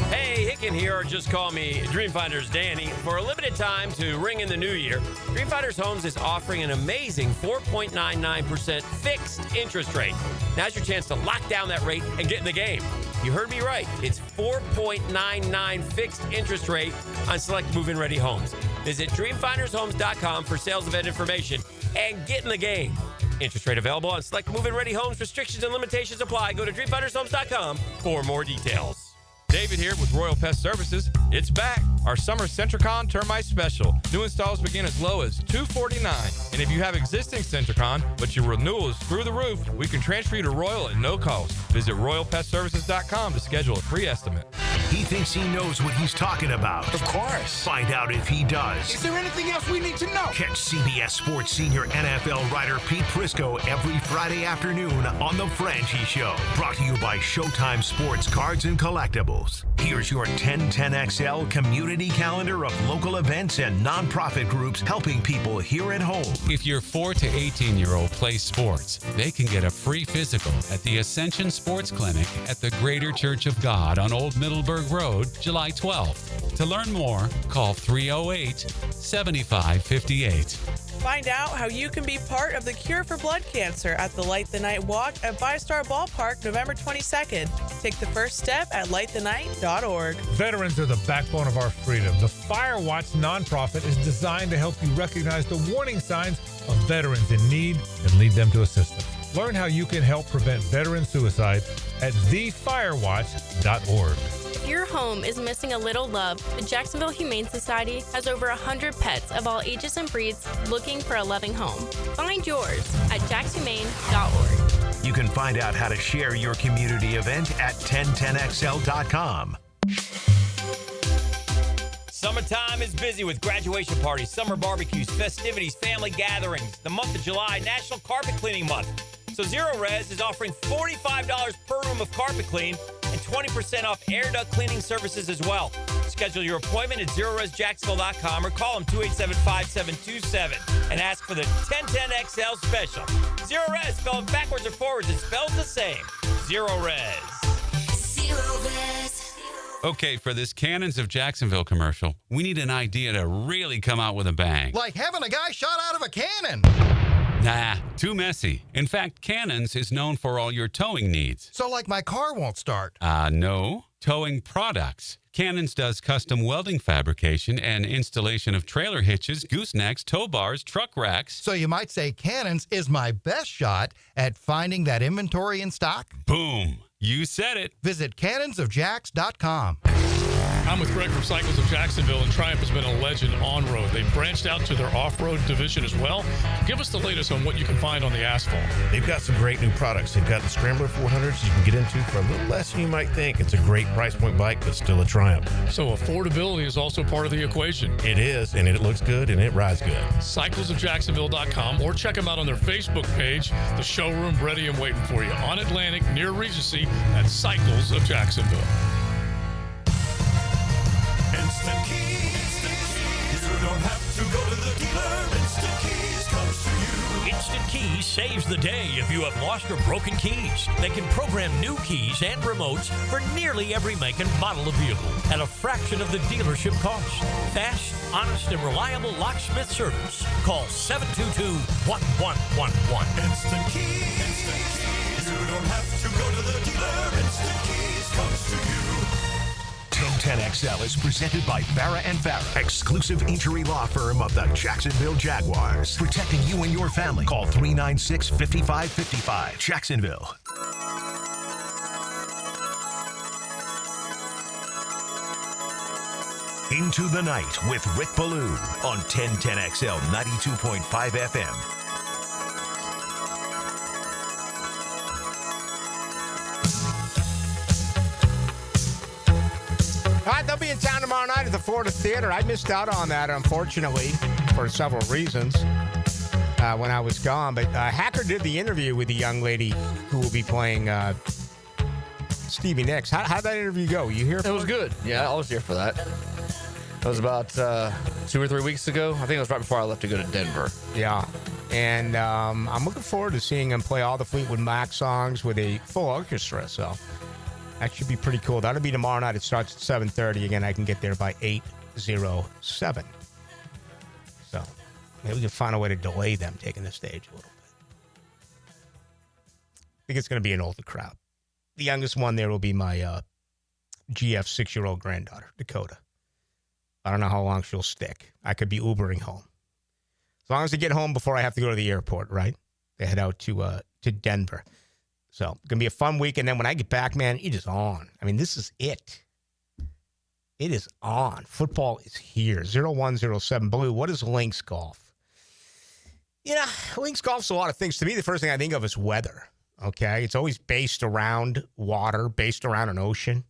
Hey, Hicken here, or just call me Dreamfinders Danny. For a limited time to ring in the new year, Dreamfinders Homes is offering an amazing 4.99% fixed interest rate. Now's your chance to lock down that rate and get in the game. You heard me right. It's 4.99 fixed interest rate on select move-in ready homes. Visit dreamfindershomes.com for sales event information and get in the game. Interest rate available on select move-in ready homes. Restrictions and limitations apply. Go to dreamfindershomes.com for more details. David here with Royal Pest Services. It's back. Our summer Centricon Termite Special. New installs begin as low as $249. And if you have existing Centricon, but your renewal is through the roof, we can transfer you to Royal at no cost. Visit RoyalPestServices.com to schedule a free estimate. He thinks he knows what he's talking about. Of course. Find out if he does. Is there anything else we need to know? Catch CBS Sports senior NFL writer Pete Prisco every Friday afternoon on The Franchi Show. Brought to you by Showtime Sports Cards and Collectibles. Here's your 1010XL community calendar of local events and nonprofit groups helping people here at home. If your 4 to 18-year-old play sports, they can get a free physical at the Ascension Sports Clinic at the Greater Church of God on Old Middleburg Road, July 12th. To learn more, call 308-7558. Find out how you can be part of the cure for blood cancer at the Light the Night Walk at ViStar Ballpark, November 22nd. Take the first step at lightthenight.org. Veterans are the backbone of our freedom. The Firewatch nonprofit is designed to help you recognize the warning signs of veterans in need and lead them to assistance. Learn how you can help prevent veteran suicide at thefirewatch.org. If your home is missing a little love, the Jacksonville Humane Society has over 100 pets of all ages and breeds looking for a loving home. Find yours at jackshumane.org. You can find out how to share your community event at 1010XL.com. Summertime is busy with graduation parties, summer barbecues, festivities, family gatherings. The month of July, National Carpet Cleaning Month. So Zero Res is offering $45 per room of carpet clean and 20% off air duct cleaning services as well. Schedule your appointment at ZeroResJacksonville.com or call them 287-5727 and ask for the 1010XL special. Zero Res, spelled backwards or forwards, it spells the same. Zero Res. Zero Res. Okay, for this Cannons of Jacksonville commercial, we need an idea to really come out with a bang. Like having a guy shot out of a cannon. Nah, too messy. In fact, Cannons is known for all your towing needs. So like my car won't start. No. Towing products. Cannons does custom welding fabrication and installation of trailer hitches, goosenecks, tow bars, truck racks. So you might say Cannons is my best shot at finding that inventory in stock? Boom. You said it. Visit cannonsofjacks.com. I'm with Greg from Cycles of Jacksonville, and Triumph has been a legend on-road. They've branched out to their off-road division as well. Give us the latest on what you can find on the asphalt. They've got some great new products. They've got the Scrambler 400s you can get into for a little less than you might think. It's a great price point bike, but still a Triumph. So affordability is also part of the equation. It is, and it looks good, and it rides good. CyclesofJacksonville.com, or check them out on their Facebook page, the showroom ready and waiting for you on Atlantic near Regency at Cycles of Jacksonville. Instant Keys. You don't have to go to the dealer. Instant Keys comes to you. Instant Keys saves the day if you have lost or broken keys. They can program new keys and remotes for nearly every make and model of vehicle at a fraction of the dealership cost. Fast, honest, and reliable locksmith service. Call 722-1111. Instant Keys. Instant Keys. You don't have to go to the dealer. Instant Keys comes to you. 1010XL is presented by Farah and Farah, exclusive injury law firm of the Jacksonville Jaguars. Protecting you and your family. Call 396-5555. Jacksonville. Into the Night with Rick Ballou on 1010XL 92.5 FM. They'll be in town tomorrow night at the Florida Theater. I missed out on that, unfortunately, for several reasons when I was gone. But Hacker did the interview with the young lady who will be playing Stevie Nicks. How'd that interview go? You here for it? It was good. Yeah, I was here for that. That was about 2 or 3 weeks ago. I think it was right before I left to go to Denver. Yeah. And I'm looking forward to seeing him play all the Fleetwood Mac songs with a full orchestra. So that should be pretty cool. That'll be tomorrow night. It starts at 7:30. Again, I can get there by 8:07. So maybe we can find a way to delay them taking the stage a little bit. I think it's going to be an older crowd. The youngest one there will be my GF 6-year-old granddaughter, Dakota. I don't know how long she'll stick. I could be Ubering home. As long as I get home before I have to go to the airport, right? They head out to Denver. So it's going to be a fun week. And then when I get back, man, it is on. I mean, this is it. It is on. Football is here. 0107 Blue. What is links golf? Links golf's a lot of things. To me, the first thing I think of is weather. Okay? It's always based around water, based around an ocean.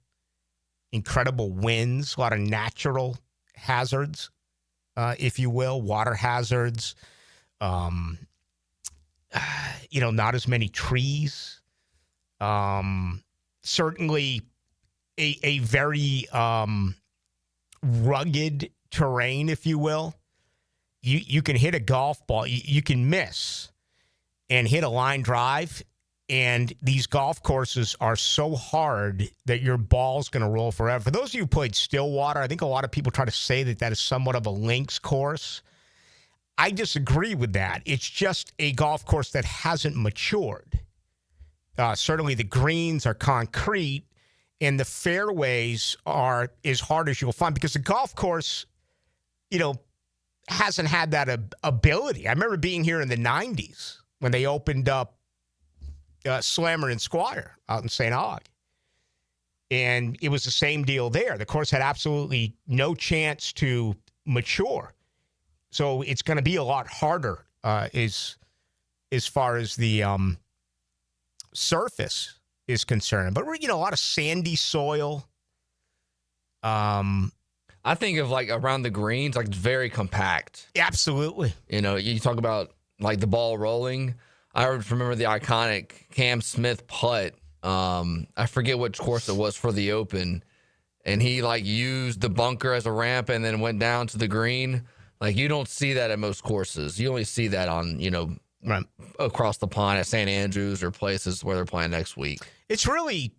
Incredible winds, a lot of natural hazards, if you will, water hazards. Not as many trees. Certainly a very rugged terrain, if you will. You can hit a golf ball. You can miss and hit a line drive, and these golf courses are so hard that your ball's going to roll forever. For those of you who played Stillwater, I think a lot of people try to say that is somewhat of a links course. I disagree with that. It's just a golf course that hasn't matured. Certainly the greens are concrete, and the fairways are as hard as you'll find because the golf course, hasn't had that ability. I remember being here in the 90s when they opened up Slammer and Squire out in St. Aug. And it was the same deal there. The course had absolutely no chance to mature. So it's going to be a lot harder as far as the surface is concerned. But, a lot of sandy soil. I think of around the greens, it's very compact. Absolutely. You talk about the ball rolling. I remember the iconic Cam Smith putt. I forget which course it was for the Open, and he used the bunker as a ramp and then went down to the green. You don't see that at most courses. You only see that on right across the pond at St. Andrews or places where they're playing next week. It's really.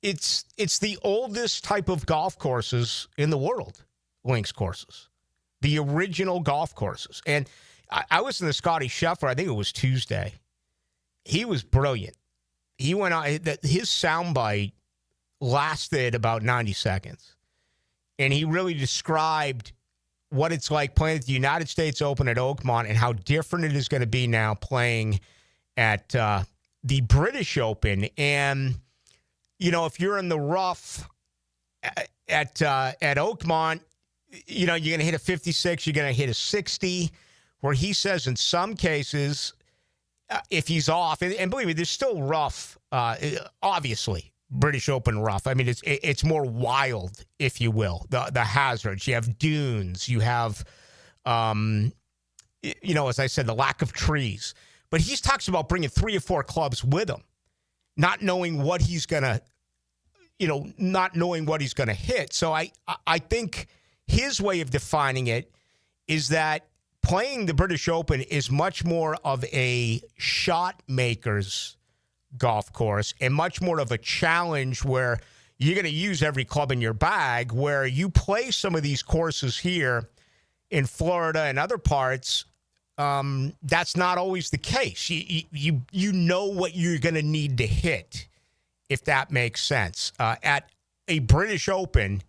It's the oldest type of golf courses in the world, links courses, the original golf courses. And I was in the Scotty Scheffler, I think it was Tuesday. He was brilliant. He went on, his soundbite lasted about 90 seconds. And he really described what it's like playing at the United States Open at Oakmont and how different it is going to be now playing at the British Open. And if you're in the rough at Oakmont, you're going to hit a 56, you're going to hit a 60, where he says in some cases, if he's off, and believe me, there's still rough, obviously, British Open rough. I mean, it's more wild, if you will, the hazards. You have dunes, you have, as I said, the lack of trees. But he talks about bringing 3 or 4 clubs with him, not knowing what he's going to, hit. So I think his way of defining it is that playing the British Open is much more of a shot maker's golf course and much more of a challenge where you're going to use every club in your bag, where you play some of these courses here in Florida and other parts. That's not always the case. You know what you're going to need to hit, if that makes sense. At a British Open,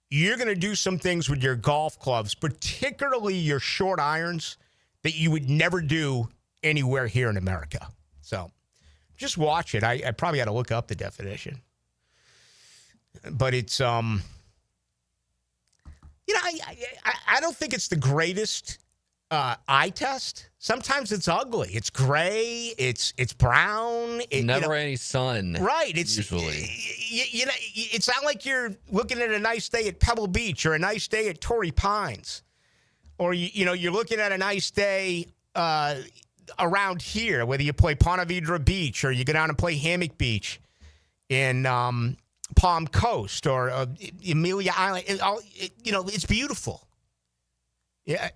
you're going to do some things with your golf clubs, particularly your short irons, that you would never do anywhere here in America. So just watch it. I probably had to look up the definition. But it's, I don't think it's the greatest eye test. Sometimes it's ugly. It's gray. It's brown. Never any sun. Right. It's usually. It's not like you're looking at a nice day at Pebble Beach or a nice day at Torrey Pines, or you're looking at a nice day around here, whether you play Ponte Vedra Beach or you go down and play Hammock Beach in Palm Coast or Amelia Island. It's beautiful. Yeah,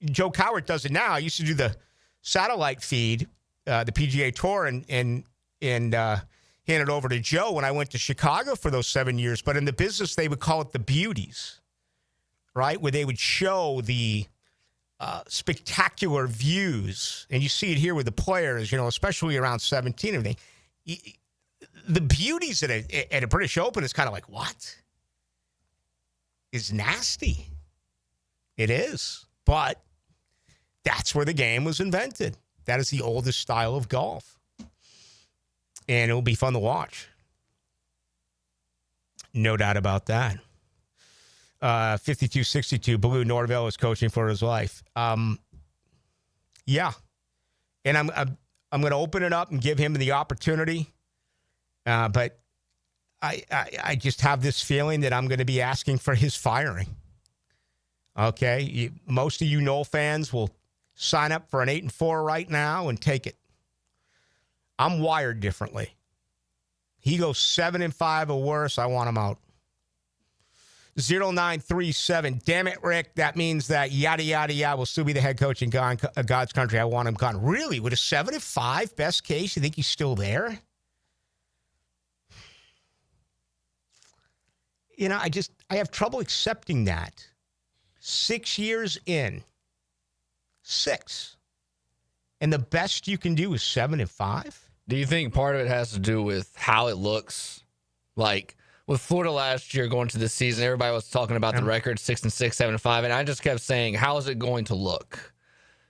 Joe Cowart does it now. I used to do the satellite feed, the PGA Tour, and hand it over to Joe when I went to Chicago for those 7 years. But in the business, they would call it the beauties, right? Where they would show the spectacular views. And you see it here with the players, especially around 17 and everything. The beauties at a British Open is kind of like, what? It's nasty. It is. But that's where the game was invented. That is the oldest style of golf. And it will be fun to watch. No doubt about that. 52-62. Ballou Norvell is coaching for his life. Yeah. And I'm going to open it up and give him the opportunity. But I just have this feeling that I'm going to be asking for his firing. Okay? Most of you Noel fans will sign up for an 8-4 right now and take it. I'm wired differently. He goes 7-5 or worse, I want him out. 0937. Damn it, Rick. That means that yada, yada, yada will still be the head coach in God's country. I want him gone. Really? With a 7-5 best case, you think he's still there? You know, I have trouble accepting that. 6 years in. 6. And the best you can do is 7-5? Do you think part of it has to do with how it looks? Like with Florida last year going to this season, everybody was talking about the record 6-6, 7-5, and I just kept saying, how is it going to look?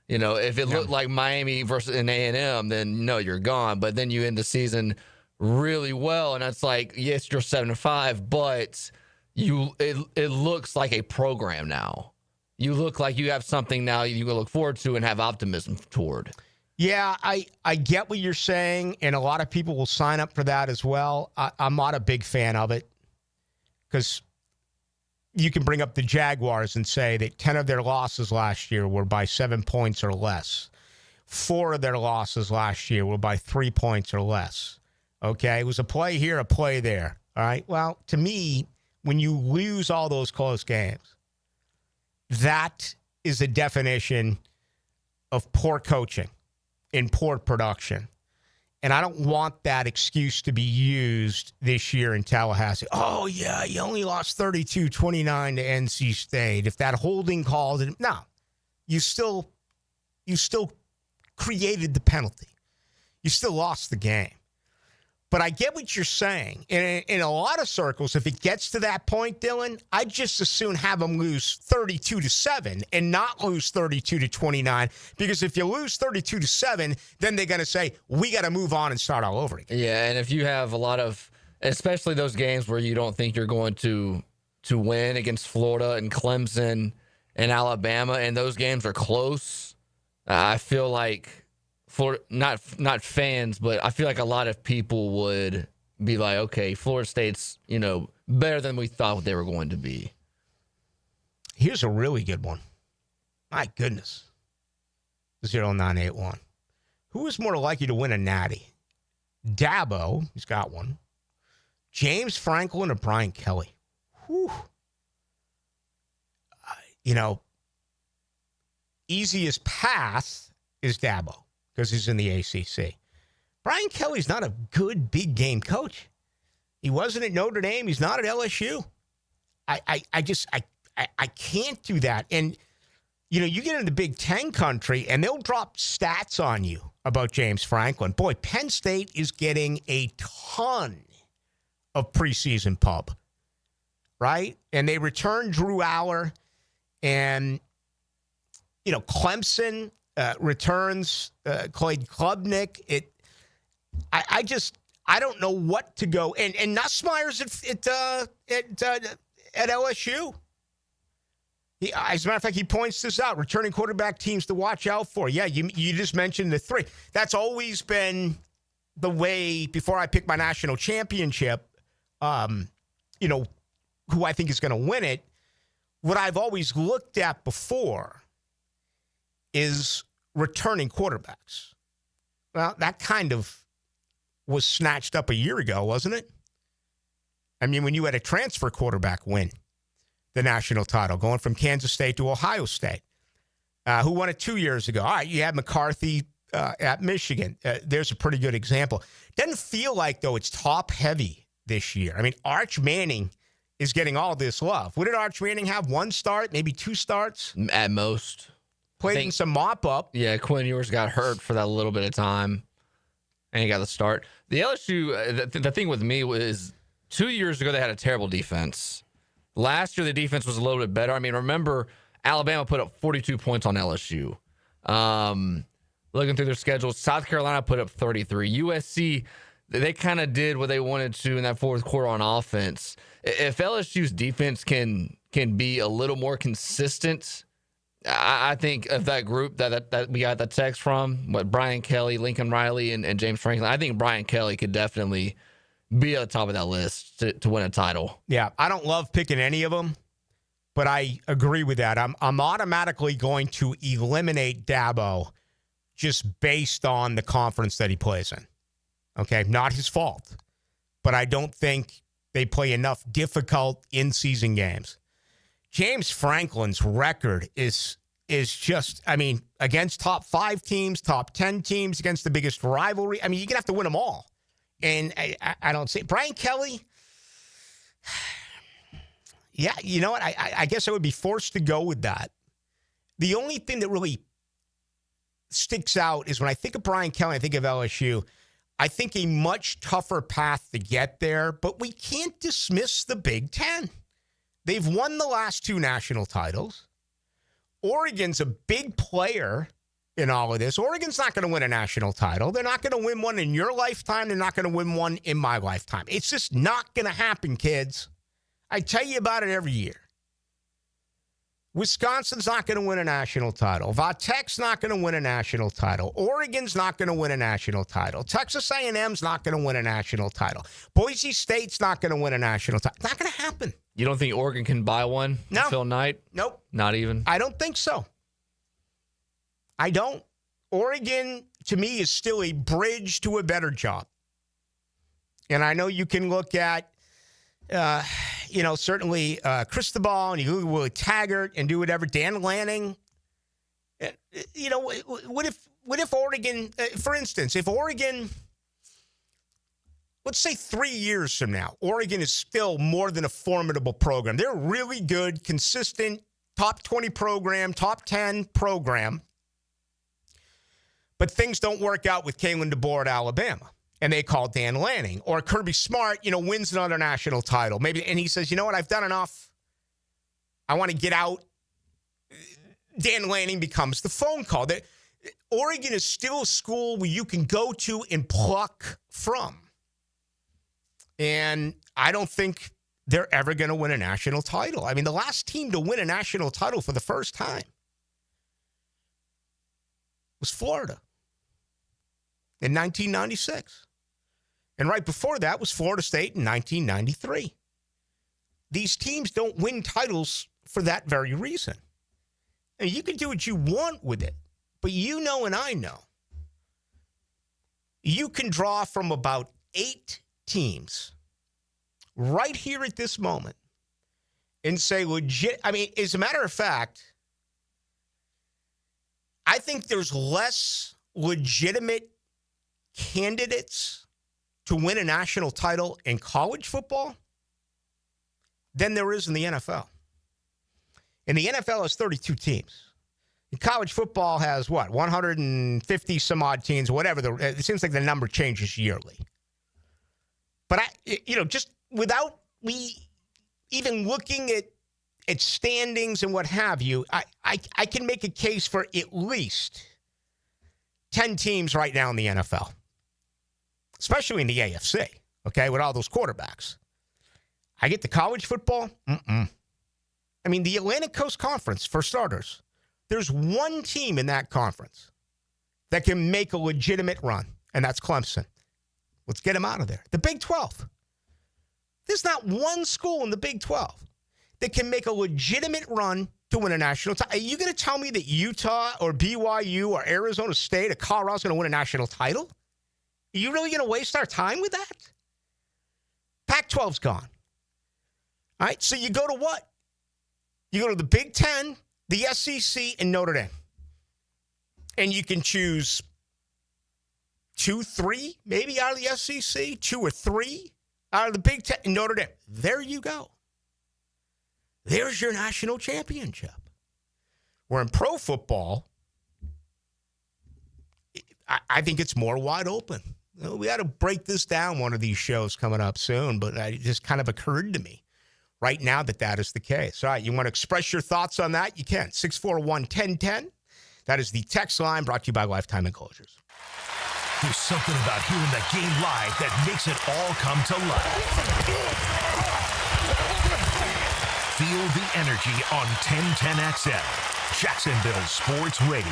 You know, if it looked like Miami versus an A&M, then no, you're gone. But then you end the season really well, and it's like, yes, you're 7-5, but it looks like a program now. You look like you have something now you can look forward to and have optimism toward. Yeah, I get what you're saying, and a lot of people will sign up for that as well. I'm not a big fan of it because you can bring up the Jaguars and say that 10 of their losses last year were by 7 points or less. 4 of their losses last year were by 3 points or less. Okay, it was a play here, a play there. All right, well, to me, when you lose all those close games, that is a definition of poor coaching. In poor production. And I don't want that excuse to be used this year in Tallahassee. Oh, yeah, you only lost 32-29 to NC State. If that holding call didn't, no, you still created the penalty. You still lost the game. But I get what you're saying. In a lot of circles, if it gets to that point, Dylan, I'd just as soon have them lose 32-7 and not lose 32-29. Because if you lose 32-7, then they're going to say, we got to move on and start all over again. Yeah, and if you have a lot of, especially those games where you don't think you're going to win against Florida and Clemson and Alabama, and those games are close, I feel like, not fans, but I feel like a lot of people would be like, okay, Florida State's, better than we thought they were going to be. Here's a really good one. My goodness. 0981. Who is more likely to win a natty? Dabo, he's got one. James Franklin or Brian Kelly? Whew. Easiest path is Dabo, because he's in the ACC. Brian Kelly's not a good big game coach. He wasn't at Notre Dame. He's not at LSU. I can't do that. And, you get into Big Ten country, and they'll drop stats on you about James Franklin. Boy, Penn State is getting a ton of preseason pub, right? And they return Drew Aller, and, Clemson returns Clyde Klubnik. I don't know what to go. And Nussmeier's at LSU. As a matter of fact, he points this out. Returning quarterback teams to watch out for. Yeah, you just mentioned the 3. That's always been the way before I pick my national championship, who I think is going to win it. What I've always looked at before is returning quarterbacks. Well, that kind of was snatched up a year ago, wasn't it? I mean, when you had a transfer quarterback win the national title, going from Kansas State to Ohio State, who won it 2 years ago. All right, you had McCarthy at Michigan. There's a pretty good example. Doesn't feel like, though, it's top-heavy this year. I mean, Arch Manning is getting all this love. What did Arch Manning have? 1 start, maybe 2 starts? At most. Played in some mop-up. Yeah, Quinn Ewers got hurt for that little bit of time, and he got the start. The LSU, the thing with me was 2 years ago they had a terrible defense. Last year the defense was a little bit better. I mean, remember, Alabama put up 42 points on LSU. Looking through their schedules, South Carolina put up 33. USC, they kind of did what they wanted to in that fourth quarter on offense. If LSU's defense can can be a little more consistent, I think of that group that we got the text from, Brian Kelly, Lincoln Riley, and James Franklin, I think Brian Kelly could definitely be at the top of that list to win a title. Yeah, I don't love picking any of them, but I agree with that. I'm automatically going to eliminate Dabo just based on the conference that he plays in. Okay, not his fault, but I don't think they play enough difficult in-season games. James Franklin's record is just, I mean, against top 5 teams, top 10 teams, against the biggest rivalry. I mean, you're going to have to win them all. And I don't see Brian Kelly. Yeah, you know what? I guess I would be forced to go with that. The only thing that really sticks out is when I think of Brian Kelly, I think of LSU. I think a much tougher path to get there, but we can't dismiss the Big Ten. They've won the last 2 national titles. Oregon's a big player in all of this. Oregon's not going to win a national title. They're not going to win one in your lifetime. They're not going to win one in my lifetime. It's just not going to happen, kids. I tell you about it every year. Wisconsin's not going to win a national title. Tech's not going to win a national title. Oregon's not going to win a national title. Texas A&M's not going to win a national title. Boise State's not going to win a national title. It's not going to happen. You don't think Oregon can buy one? No. Phil Knight? Nope. Not even? I don't think so. I don't. Oregon, to me, is still a bridge to a better job. And I know you can look at certainly Cristobal, and you look at Willie Taggart and do whatever. Dan Lanning. What if Oregon, for instance, if Oregon, let's say 3 years from now, Oregon is still more than a formidable program. They're really good, consistent, top 20 program, top 10 program. But things don't work out with Kalen DeBoer at Alabama. And they call Dan Lanning. Or Kirby Smart, wins another national title. Maybe, and he says, you know what, I've done enough. I want to get out. Dan Lanning becomes the phone call. Oregon is still a school where you can go to and pluck from. And I don't think they're ever going to win a national title. I mean, the last team to win a national title for the first time was Florida in 1996. And right before that was Florida State in 1993. These teams don't win titles for that very reason. And you can do what you want with it, but and I know, you can draw from about 8 teams right here at this moment and say legit. I mean, as a matter of fact, I think there's less legitimate candidates to win a national title in college football than there is in the NFL. And the NFL has 32 teams. And college football has 150 some odd teams, whatever. It seems like the number changes yearly. But just without me even looking at standings and what have you, I can make a case for at least 10 teams right now in the NFL, especially in the AFC, okay, with all those quarterbacks. I get the college football. I mean, the Atlantic Coast Conference, for starters, there's one team in that conference that can make a legitimate run, and that's Clemson. Let's get them out of there. The Big 12. There's not one school in the Big 12 that can make a legitimate run to win a national title. Are you going to tell me that Utah or BYU or Arizona State or Colorado is going to win a national title? Are you really going to waste our time with that? Pac-12's gone. All right, so you go to what? You go to the Big Ten, the SEC, and Notre Dame. And you can choose 2, 3, maybe out of the SEC, 2 or 3 out of the Big Ten and Notre Dame. There you go. There's your national championship. Where in pro football, I think it's more wide open. We got to break this down one of these shows coming up soon, but it just kind of occurred to me right now that is the case. All right, you want to express your thoughts on that? You can. 641-1010. That is the text line brought to you by Lifetime Enclosures. There's something about hearing the game live that makes it all come to life. Feel the energy on 1010XL, Jacksonville Sports Radio.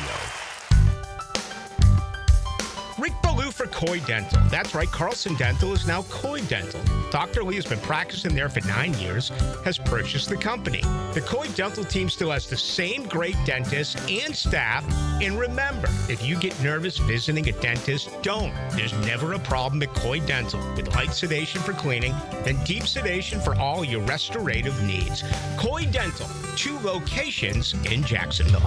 Rick Ballou for Coy Dental. That's right, Carlson Dental is now Coy Dental. Dr. Lee has been practicing there for 9 years, has purchased the company. The Coy Dental team still has the same great dentists and staff. And remember, if you get nervous visiting a dentist, don't. There's never a problem at Coy Dental with light sedation for cleaning and deep sedation for all your restorative needs. Coy Dental, 2 locations in Jacksonville.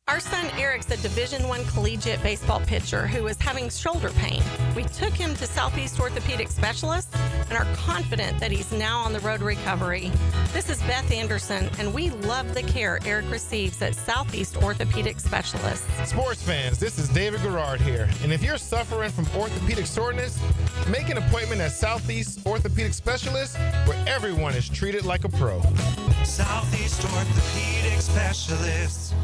Our son Eric's a Division I collegiate baseball pitcher who is having shoulder pain. We took him to Southeast Orthopedic Specialists and are confident that he's now on the road to recovery. This is Beth Anderson, and we love the care Eric receives at Southeast Orthopedic Specialists. Sports fans, this is David Garrard here. And if you're suffering from orthopedic soreness, make an appointment at Southeast Orthopedic Specialists, where everyone is treated like a pro. Southeast Orthopedic Specialists.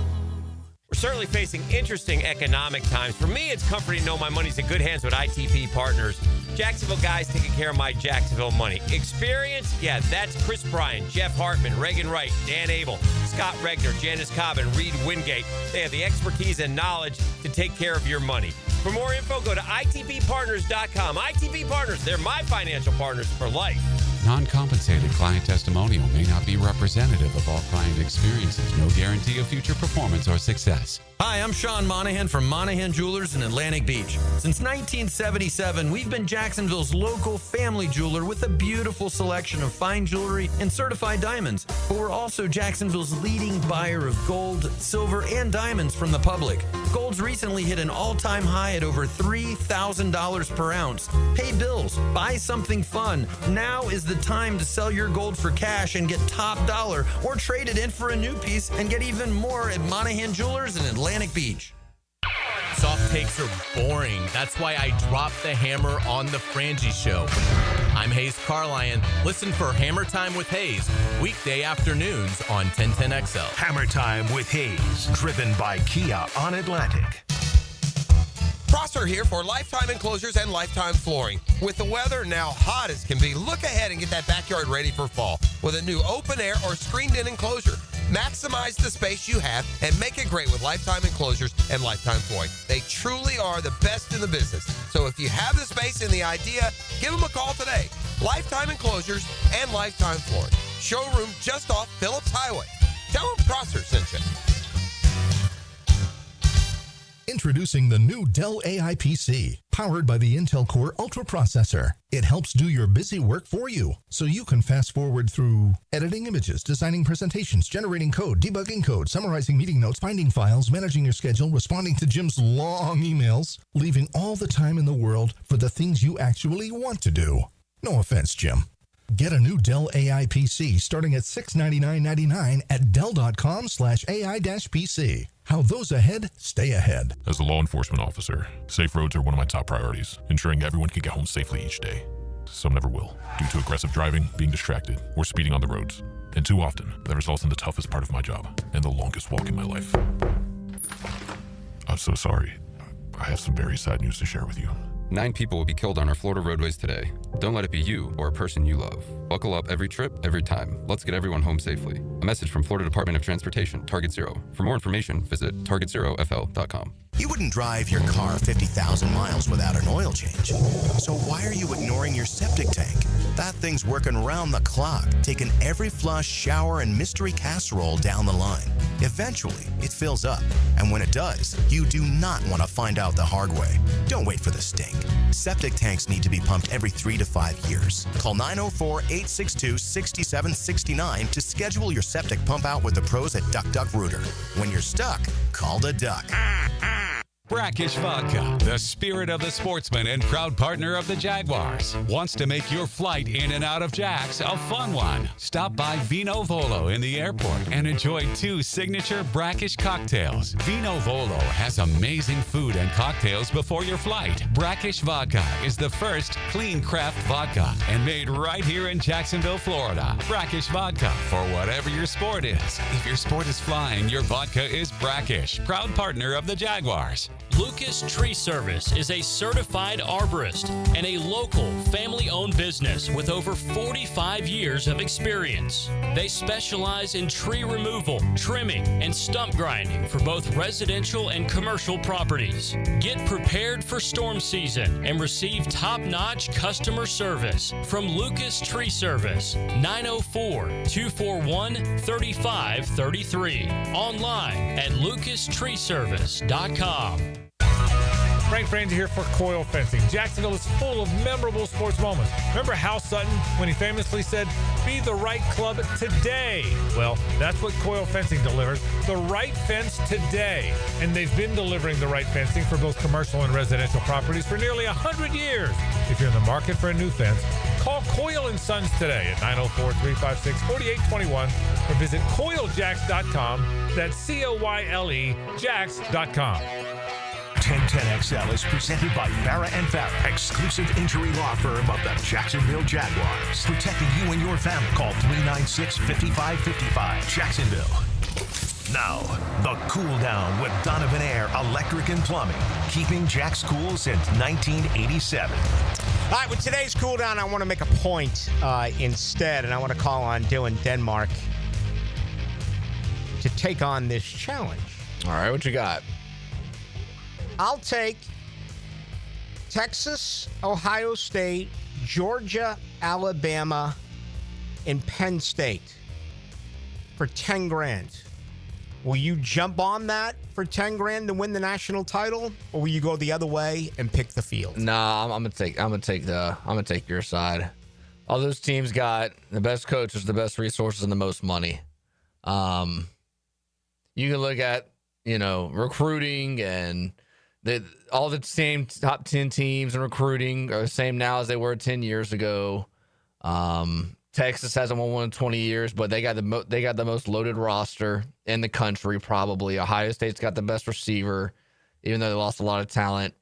We're certainly facing interesting economic times. For me, it's comforting to know my money's in good hands with ITP Partners. Jacksonville guys taking care of my Jacksonville money. Experience? Yeah, that's Chris Bryan, Jeff Hartman, Reagan Wright, Dan Abel, Scott Regner, Janice Cobb, and Reed Wingate. They have the expertise and knowledge to take care of your money. For more info, go to itppartners.com. ITP Partners, they're my financial partners for life. Non-compensated client testimonial may not be representative of all client experiences. No guarantee of future performance or success. Hi, I'm Sean Monahan from Monahan Jewelers in Atlantic Beach. Since 1977, we've been Jacksonville's local family jeweler with a beautiful selection of fine jewelry and certified diamonds. But we're also Jacksonville's leading buyer of gold, silver, and diamonds from the public. Gold's recently hit an all-time high at over $3,000 per ounce. Pay bills, buy something fun. Now is the time to sell your gold for cash and get top dollar, or trade it in for a new piece and get even more at Monahan Jewelers in Atlantic Beach. Soft takes are boring. That's why I dropped the hammer on the Frangie Show. I'm Hayes Carlion. Listen for Hammer Time with Hayes, weekday afternoons on 1010XL. Hammer Time with Hayes, driven by Kia on Atlantic. Prosser here for Lifetime Enclosures and Lifetime Flooring. With the weather now hot as can be, look ahead and get that backyard ready for fall with a new open air or screened-in enclosure. Maximize the space you have and make it great with Lifetime Enclosures and Lifetime Flooring. They truly are the best in the business. So if you have the space and the idea, give them a call today. Lifetime Enclosures and Lifetime Flooring. Showroom just off Phillips Highway. Tell them Prosser sent you. Introducing the new Dell AI PC, powered by the Intel Core Ultra processor. It helps do your busy work for you, so you can fast forward through editing images, designing presentations, generating code, debugging code, summarizing meeting notes, finding files, managing your schedule, responding to Jim's long emails, leaving all the time in the world for the things you actually want to do. No offense, Jim. Get a new Dell AI PC starting at $699.99 at Dell.com/AI-PC. How those ahead stay ahead. As a law enforcement officer, safe roads are one of my top priorities, ensuring everyone can get home safely each day. Some never will, due to aggressive driving, being distracted, or speeding on the roads. And too often, that results in the toughest part of my job and the longest walk in my life. I'm so sorry. I have some very sad news to share with you. 9 people will be killed on our Florida roadways today. Don't let it be you or a person you love. Buckle up every trip, every time. Let's get everyone home safely. A message from Florida Department of Transportation, Target Zero. For more information, visit targetzerofl.com. You wouldn't drive your car 50,000 miles without an oil change. So why are you ignoring your septic tank? That thing's working round the clock, taking every flush, shower, and mystery casserole down the line. Eventually, it fills up. And when it does, you do not want to find out the hard way. Don't wait for the stink. Septic tanks need to be pumped every 3 to 5 years. Call 904-862-6769 to schedule your septic pump out with the pros at Duck Duck Rooter. When you're stuck, call the Duck. Brackish Vodka, the spirit of the sportsman and proud partner of the Jaguars, wants to make your flight in and out of Jax a fun one. Stop by Vino Volo in the airport and enjoy 2 signature Brackish cocktails. Vino Volo has amazing food and cocktails before your flight. Brackish Vodka is the first clean craft vodka and made right here in Jacksonville, Florida. Brackish Vodka for whatever your sport is. If your sport is flying, your vodka is Brackish, proud partner of the Jaguars. Lucas Tree Service is a certified arborist and a local family-owned business with over 45 years of experience. They specialize in tree removal, trimming, and stump grinding for both residential and commercial properties. Get prepared for storm season and receive top-notch customer service from Lucas Tree Service, 904-241-3533. Online at lucastreeservice.com. Frank Frangie here for Coil Fencing. Jacksonville is full of memorable sports moments. Remember Hal Sutton when he famously said, "Be the right club today"? Well, that's what Coil Fencing delivers. The right fence today. And they've been delivering the right fencing for both commercial and residential properties for nearly 100 years. If you're in the market for a new fence, call Coil & Sons today at 904-356-4821 or visit coiljacks.com. That's COYLE Jacks.com. 1010XL is presented by Farah & Farah, exclusive injury law firm of the Jacksonville Jaguars. Protecting you and your family. Call 396-5555, Jacksonville. Now, the Cool Down with Donovan Air Electric and Plumbing. Keeping Jack's cool since 1987. All right, with today's Cool Down, I want to make a point instead, and I want to call on Dylan Denmark to take on this challenge. All right, what you got? I'll take Texas, Ohio State, Georgia, Alabama, and Penn State for 10 grand. Will you jump on that for 10 grand to win the national title, or will you go the other way and pick the field? Nah, I'm gonna take your side. All those teams got the best coaches, the best resources, and the most money. You can look at, recruiting and all the same top 10 teams in recruiting are the same now as they were 10 years ago. Texas hasn't won one in 20 years, but they got the most loaded roster in the country, probably. Ohio State's got the best receiver, even though they lost a lot of talent.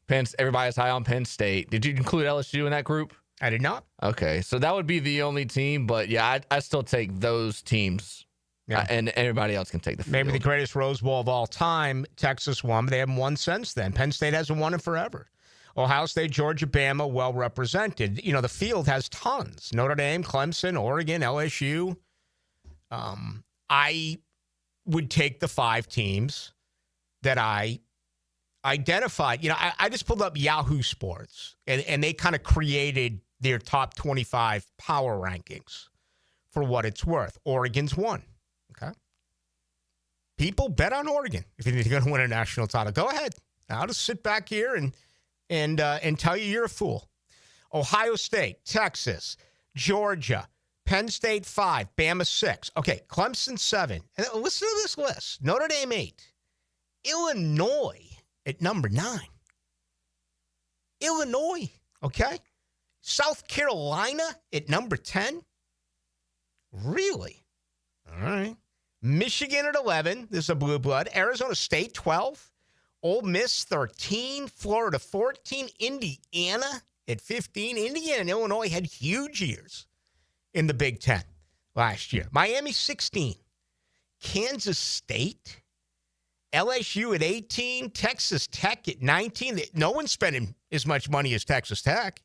Everybody's high on Penn State. Did you include LSU in that group? I did not. Okay, so that would be the only team, but yeah, I still take those teams. Yeah. And everybody else can take the field. Maybe the greatest Rose Bowl of all time, Texas won, but they haven't won since then. Penn State hasn't won in forever. Ohio State, Georgia, Bama, well represented. The field has tons. Notre Dame, Clemson, Oregon, LSU. I would take the 5 teams that I identified. I just pulled up Yahoo Sports, and they kind of created their top 25 power rankings for what it's worth. Oregon's one. Okay. People bet on Oregon if you're going to win a national title. Go ahead. I'll just sit back here and tell you you're a fool. Ohio State, Texas, Georgia, Penn State 5, Bama 6. Okay, Clemson 7. And listen to this list. Notre Dame 8. Illinois at number 9. Illinois, okay? South Carolina at number 10. Really? All right. Michigan at 11. This is a blue blood. Arizona State 12. Ole Miss 13. Florida 14. Indiana at 15. Indiana and Illinois had huge years in the Big Ten last year. Miami 16. Kansas State. LSU at 18. Texas Tech at 19. No one's spending as much money as Texas Tech.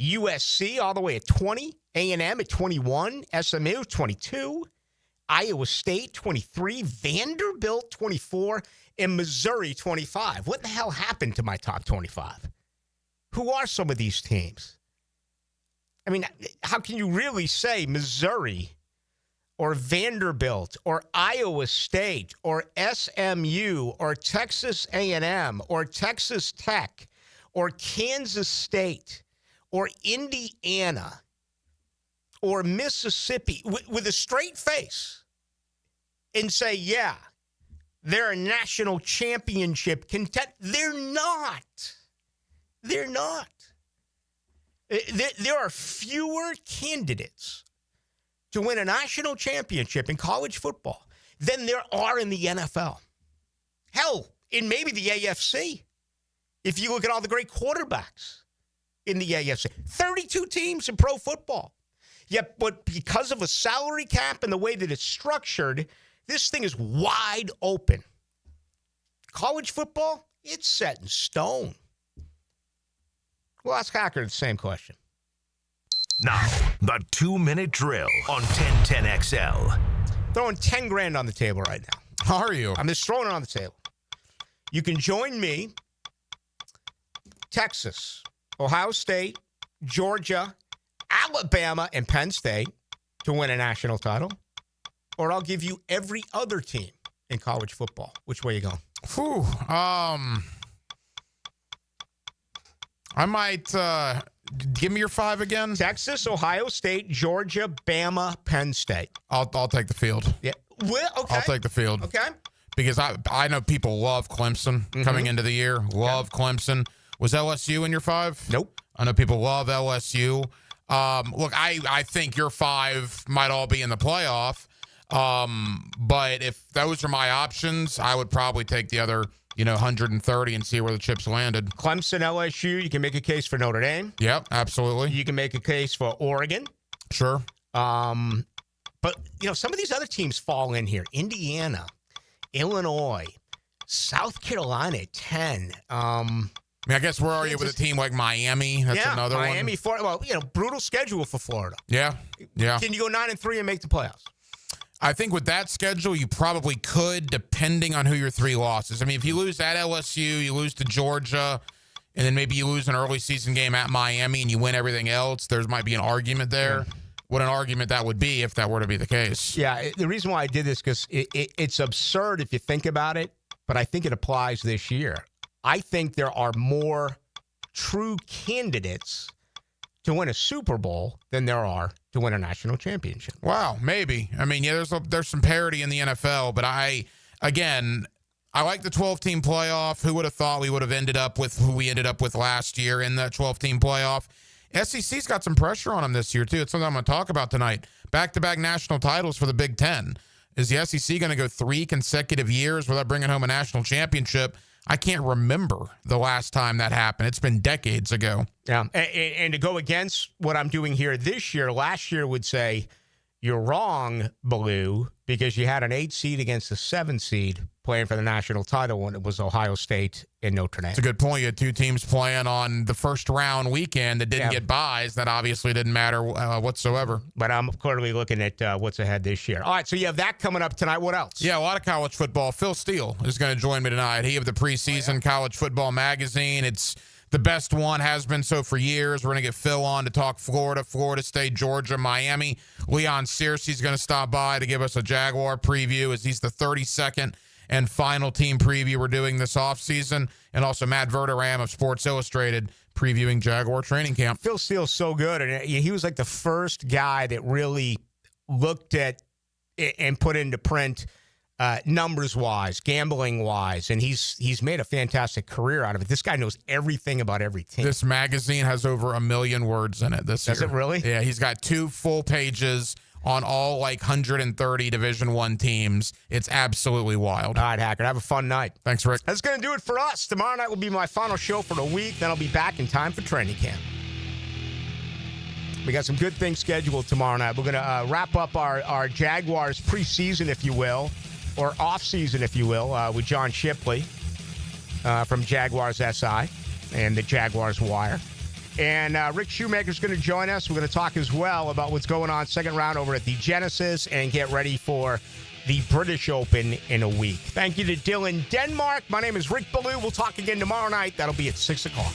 USC all the way at 20. A&M at 21. SMU 22. Iowa State, 23, Vanderbilt, 24, and Missouri, 25. What the hell happened to my top 25? Who are some of these teams? I mean, how can you really say Missouri or Vanderbilt or Iowa State or SMU or Texas A&M or Texas Tech or Kansas State or Indiana or Mississippi with a straight face and say, yeah, they're a national championship contender? They're not. They're not. There are fewer candidates to win a national championship in college football than there are in the NFL. Hell, in maybe the AFC, if you look at all the great quarterbacks in the AFC. 32 teams in pro football. Yet, but because of a salary cap and the way that it's structured, this thing is wide open. College football, It's set in stone. Well, ask Hacker the same question. Now, the 2-minute drill on 1010XL. Throwing 10 grand on the table right now. How are you? I'm just throwing it on the table. You can join me, Texas, Ohio State, Georgia, Alabama, and Penn State to win a national title. Or I'll give you every other team in college football. Which way you going? Whew. I might give me your 5 again. Texas, Ohio State, Georgia, Bama, Penn State. I'll take the field. Yeah. Well, okay. I'll take the field. Okay. Because I know people love Clemson coming into the year. Love Clemson. Was LSU in your 5? Nope. I know people love LSU. Look, I think your 5 might all be in the playoff. But if those are my options, I would probably take the other, 130 and see where the chips landed. Clemson, LSU, you can make a case for Notre Dame. Yep, absolutely. You can make a case for Oregon. Sure. But, some of these other teams fall in here. Indiana, Illinois, South Carolina at 10. I guess where are you with a team like Miami? That's another one. Miami, Florida. Well, brutal schedule for Florida. Yeah. Can you go 9-3 and make the playoffs? I think with that schedule, you probably could, depending on who your 3 losses. I mean, if you lose at LSU, you lose to Georgia, and then maybe you lose an early season game at Miami and you win everything else, there might be an argument there. Yeah. What an argument that would be if that were to be the case. Yeah, the reason why I did this, because it's absurd if you think about it, but I think it applies this year. I think there are more true candidates to win a Super Bowl than there are to win a national championship. Wow, maybe. I mean, yeah, there's some parity in the NFL, but I like the 12-team playoff. Who would have thought we would have ended up with who we ended up with last year in that 12-team playoff? SEC's got some pressure on them this year, too. It's something I'm going to talk about tonight. Back-to-back national titles for the Big Ten. Is the SEC going to go 3 consecutive years without bringing home a national championship? I can't remember the last time that happened. It's been decades ago. Yeah, and to go against what I'm doing here this year, last year would say, you're wrong, Ballou, because you had an 8 seed against a 7 seed playing for the national title when it was Ohio State and Notre Dame. It's a good point. You had 2 teams playing on the first round weekend that didn't get buys. That obviously didn't matter whatsoever. But I'm clearly looking at what's ahead this year. All right, so you have that coming up tonight. What else? Yeah, a lot of college football. Phil Steele is going to join me tonight. He of the preseason college football magazine. It's the best one, has been so for years. We're going to get Phil on to talk Florida, Florida State, Georgia, Miami. Leon Searcy's going to stop by to give us a Jaguar preview as he's the 32nd and final team preview we're doing this offseason. And also Matt Verderam of Sports Illustrated previewing Jaguar training camp. Phil Steele's so good. And he was like the first guy that really looked at and put into print numbers-wise, gambling-wise, and he's made a fantastic career out of it. This guy knows everything about every team. This magazine has over 1 million words in it this year. Does it really? Yeah, he's got 2 full pages on all 130 Division I teams. It's absolutely wild. All right, Hacker, have a fun night. Thanks, Rick. That's going to do it for us. Tomorrow night will be my final show for the week. Then I'll be back in time for training camp. We got some good things scheduled tomorrow night. We're going to wrap up our Jaguars preseason, if you will, or off-season, if you will, with John Shipley from Jaguars SI and the Jaguars Wire. And Rick Shoemaker's going to join us. We're going to talk as well about what's going on second round over at the Genesis and get ready for the British Open in a week. Thank you to Dylan Denmark. My name is Rick Ballou. We'll talk again tomorrow night. That'll be at 6 o'clock.